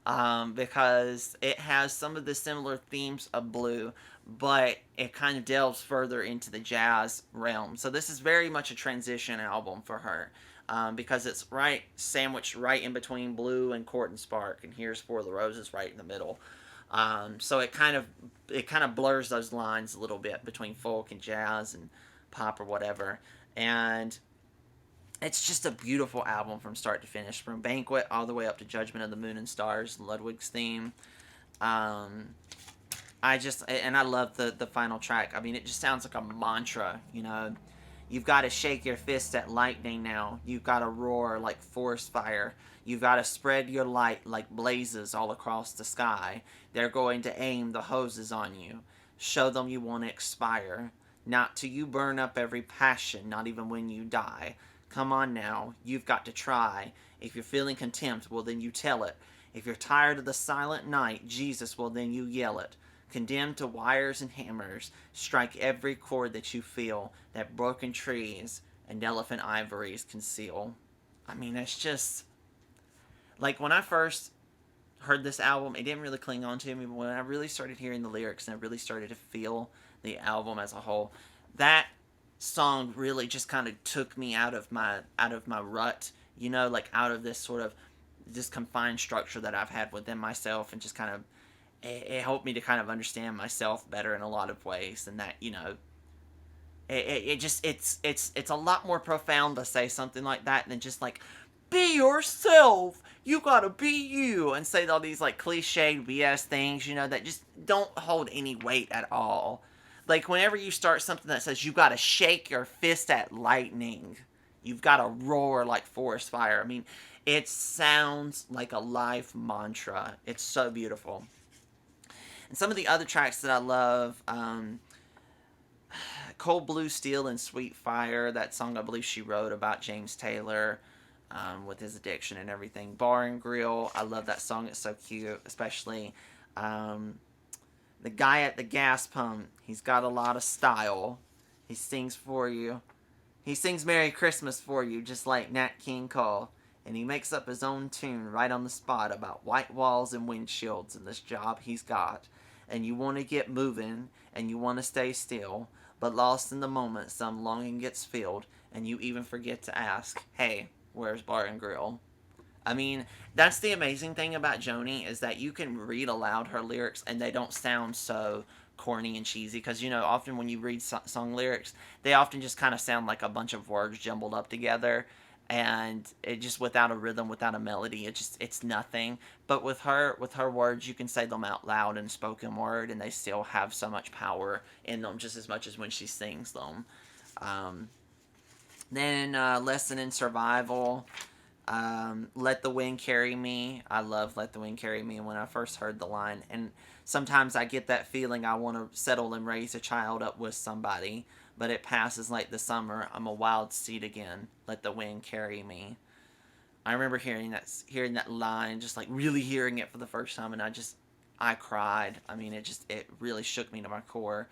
because it has some of the similar themes of blue, but it kind of delves further into the jazz realm. So this is very much a transition album for her, because it's sandwiched right in between Blue and Court and Spark, and here's For the Roses right in the middle. So it kind of blurs those lines a little bit between folk and jazz and pop or whatever. And it's just a beautiful album from start to finish, from Banquet all the way up to Judgment of the Moon and Stars, Ludwig's theme. I love the final track. I mean, it just sounds like a mantra, you know. You've got to shake your fist at lightning now. You've got to roar like forest fire. You've got to spread your light like blazes all across the sky. They're going to aim the hoses on you. Show them you won't expire. Not till you burn up every passion, not even when you die. Come on now, you've got to try. If you're feeling contempt, well then you tell it. If you're tired of the silent night, Jesus, well then you yell it. Condemned to wires and hammers, strike every chord that you feel, that broken trees and elephant ivories conceal. I mean, it's just, like, when I first heard this album, it didn't really cling on to me, but when I really started hearing the lyrics and I really started to feel the album as a whole, that song really just kind of took me out of my rut, you know, like out of this sort of this confined structure that I've had within myself, and just kind of it helped me to kind of understand myself better in a lot of ways. And that, you know, it's a lot more profound to say something like that than just like, be yourself, you gotta be you, and say all these like cliched BS things, you know, that just don't hold any weight at all. Like, whenever you start something that says you gotta shake your fist at lightning, you've gotta roar like forest fire, I mean, it sounds like a life mantra. It's so beautiful. And some of the other tracks that I love, Cold Blue Steel and Sweet Fire, that song I believe she wrote about James Taylor, with his addiction and everything. Bar and Grill, I love that song, it's so cute, especially the guy at the gas pump. He's got a lot of style. He sings for you. He sings Merry Christmas for you, just like Nat King Cole. And he makes up his own tune right on the spot about white walls and windshields and this job he's got. And you want to get moving, and you want to stay still, but lost in the moment some longing gets filled, and you even forget to ask, hey, where's Bar and Grill? I mean, that's the amazing thing about Joni, is that you can read aloud her lyrics and they don't sound so corny and cheesy, because, you know, often when you read song lyrics, they often just kind of sound like a bunch of words jumbled up together, and it just, without a rhythm, without a melody, it's nothing. But with her words, you can say them out loud in spoken word, and they still have so much power in them, just as much as when she sings them. Then Lesson in Survival, Let the Wind Carry Me. I love Let the Wind Carry Me when I first heard the line. And sometimes I get that feeling I want to settle and raise a child up with somebody, but it passes like the summer. I'm a wild seed again. Let the wind carry me. I remember hearing that line, just like really hearing it for the first time, and I cried. I mean, it really shook me to my core.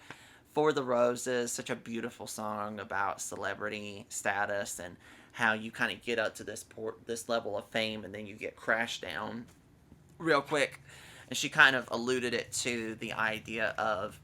For the Roses, such a beautiful song about celebrity status and how you kind of get up to this level of fame, and then you get crashed down real quick. And she kind of alluded it to the idea of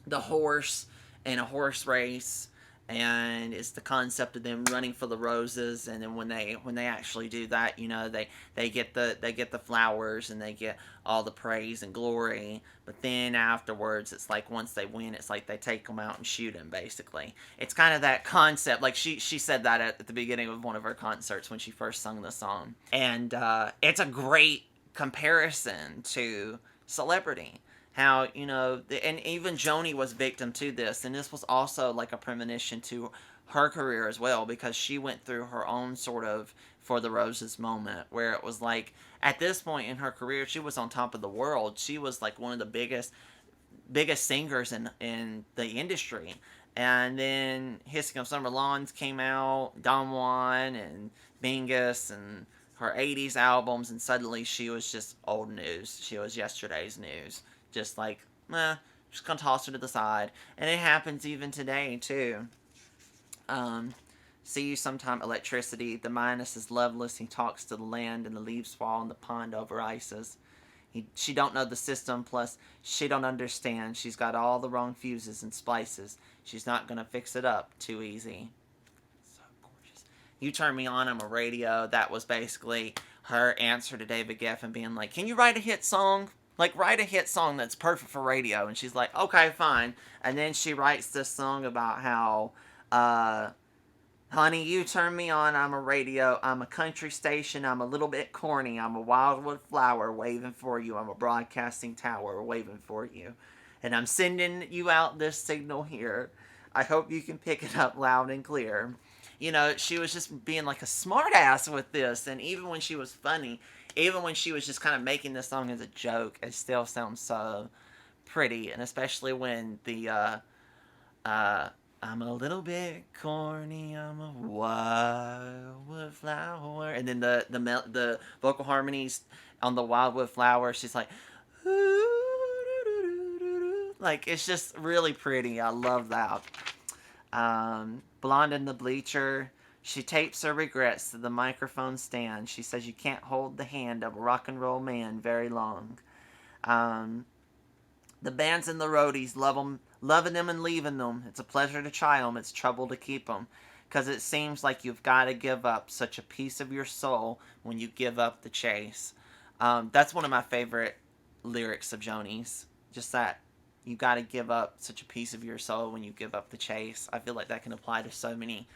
the horse in a horse race, and it's the concept of them running for the roses, and then when they actually do that, they get the flowers and they get all the praise and glory. But then afterwards, it's like once they win, it's like they take them out and shoot them. Basically, it's kind of that concept. Like she said that at the beginning of one of her concerts when she first sung the song, and it's a great comparison to Celebrity. How, and even Joni was victim to this, and this was also like a premonition to her career as well, because she went through her own sort of For the Roses moment, where it was like at this point in her career she was on top of the world. She was like one of the biggest singers in the industry. And then Hissing of Summer Lawns came out, Don Juan and Bingus and her 80s albums, and suddenly she was just old news. She was yesterday's news. Just like, just gonna toss her to the side. And it happens even today, too. See you sometime, Electricity. The Minus is loveless. He talks to the land, and the leaves fall, and the pond over ices. She don't know the system, plus she don't understand. She's got all the wrong fuses and splices. She's not gonna fix it up too easy. So gorgeous. You Turn Me On, I'm a Radio. That was basically her answer to David Geffen being like, can you write a hit song? Like, write a hit song that's perfect for radio. And she's like, okay, fine. And then she writes this song about how, honey, you turn me on, I'm a radio, I'm a country station, I'm a little bit corny, I'm a wildwood flower waving for you, I'm a broadcasting tower waving for you. And I'm sending you out this signal here. I hope you can pick it up loud and clear. She was just being like a smartass with this, and even when she was funny, even when she was just kind of making this song as a joke, it still sounds so pretty. And especially when I'm a little bit corny, I'm a wildwood flower, and then the vocal harmonies on the wildwood flower, she's like, like, it's just really pretty. I love that. Blonde in the Bleacher. She tapes her regrets to the microphone stand. She says you can't hold the hand of a rock and roll man very long. The bands and the roadies loving them and leaving them. It's a pleasure to try them. It's trouble to keep them. Because it seems like you've got to give up such a piece of your soul when you give up the chase. That's one of my favorite lyrics of Joni's. Just that. You got to give up such a piece of your soul when you give up the chase. I feel like that can apply to so many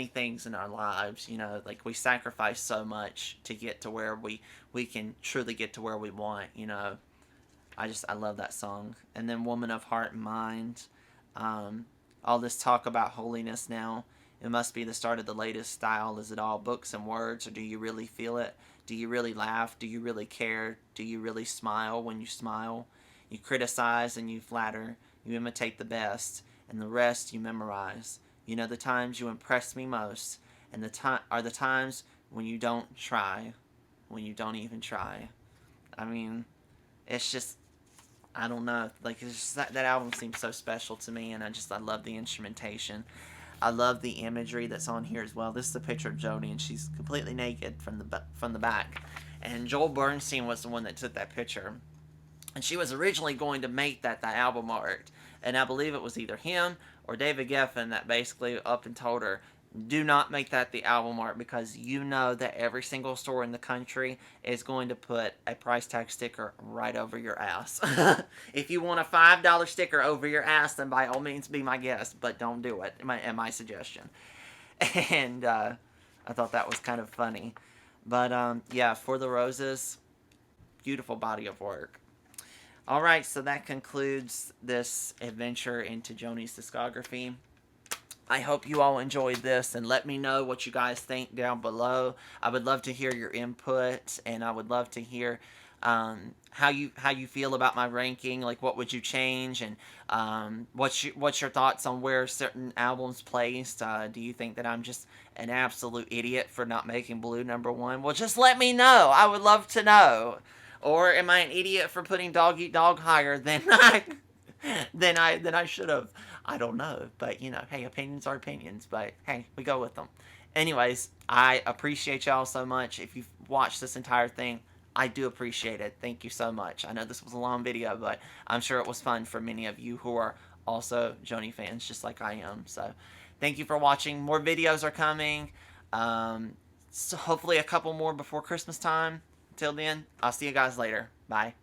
things in our lives. Like, we sacrifice so much to get to where we can truly get to where we want. I love that song. And then Woman of Heart and Mind. All this talk about holiness now. It must be the start of the latest style. Is it all books and words, or do you really feel it? Do you really laugh? Do you really care? Do you really smile when you smile? You criticize and you flatter. You imitate the best, and the rest you memorize. The times you impress me most, and the times when you don't try, when you don't even try. I mean, it's just, I don't know. Like, it's just that album seems so special to me, and I love the instrumentation. I love the imagery that's on here as well. This is a picture of Joni, and she's completely naked from the back. And Joel Bernstein was the one that took that picture. And she was originally going to make that album art. And I believe it was either him or David Geffen that basically up and told her, do not make that the album art, because that every single store in the country is going to put a price tag sticker right over your ass. If you want a $5 sticker over your ass, then by all means be my guest, but don't do it, my suggestion. And I thought that was kind of funny. But yeah, For the Roses, beautiful body of work. Alright, so that concludes this adventure into Joni's discography. I hope you all enjoyed this, and let me know what you guys think down below. I would love to hear your input, and I would love to hear how you feel about my ranking. Like, what would you change, and what's your thoughts on where certain albums placed? Do you think that I'm just an absolute idiot for not making Blue #1? Well, just let me know. I would love to know. Or am I an idiot for putting Dog Eat Dog higher than I should have? I don't know. But, hey, opinions are opinions. But, hey, we go with them. Anyways, I appreciate y'all so much. If you've watched this entire thing, I do appreciate it. Thank you so much. I know this was a long video, but I'm sure it was fun for many of you who are also Joni fans, just like I am. So, Thank you for watching. More videos are coming. So hopefully a couple more before Christmas time. Until then, I'll see you guys later. Bye.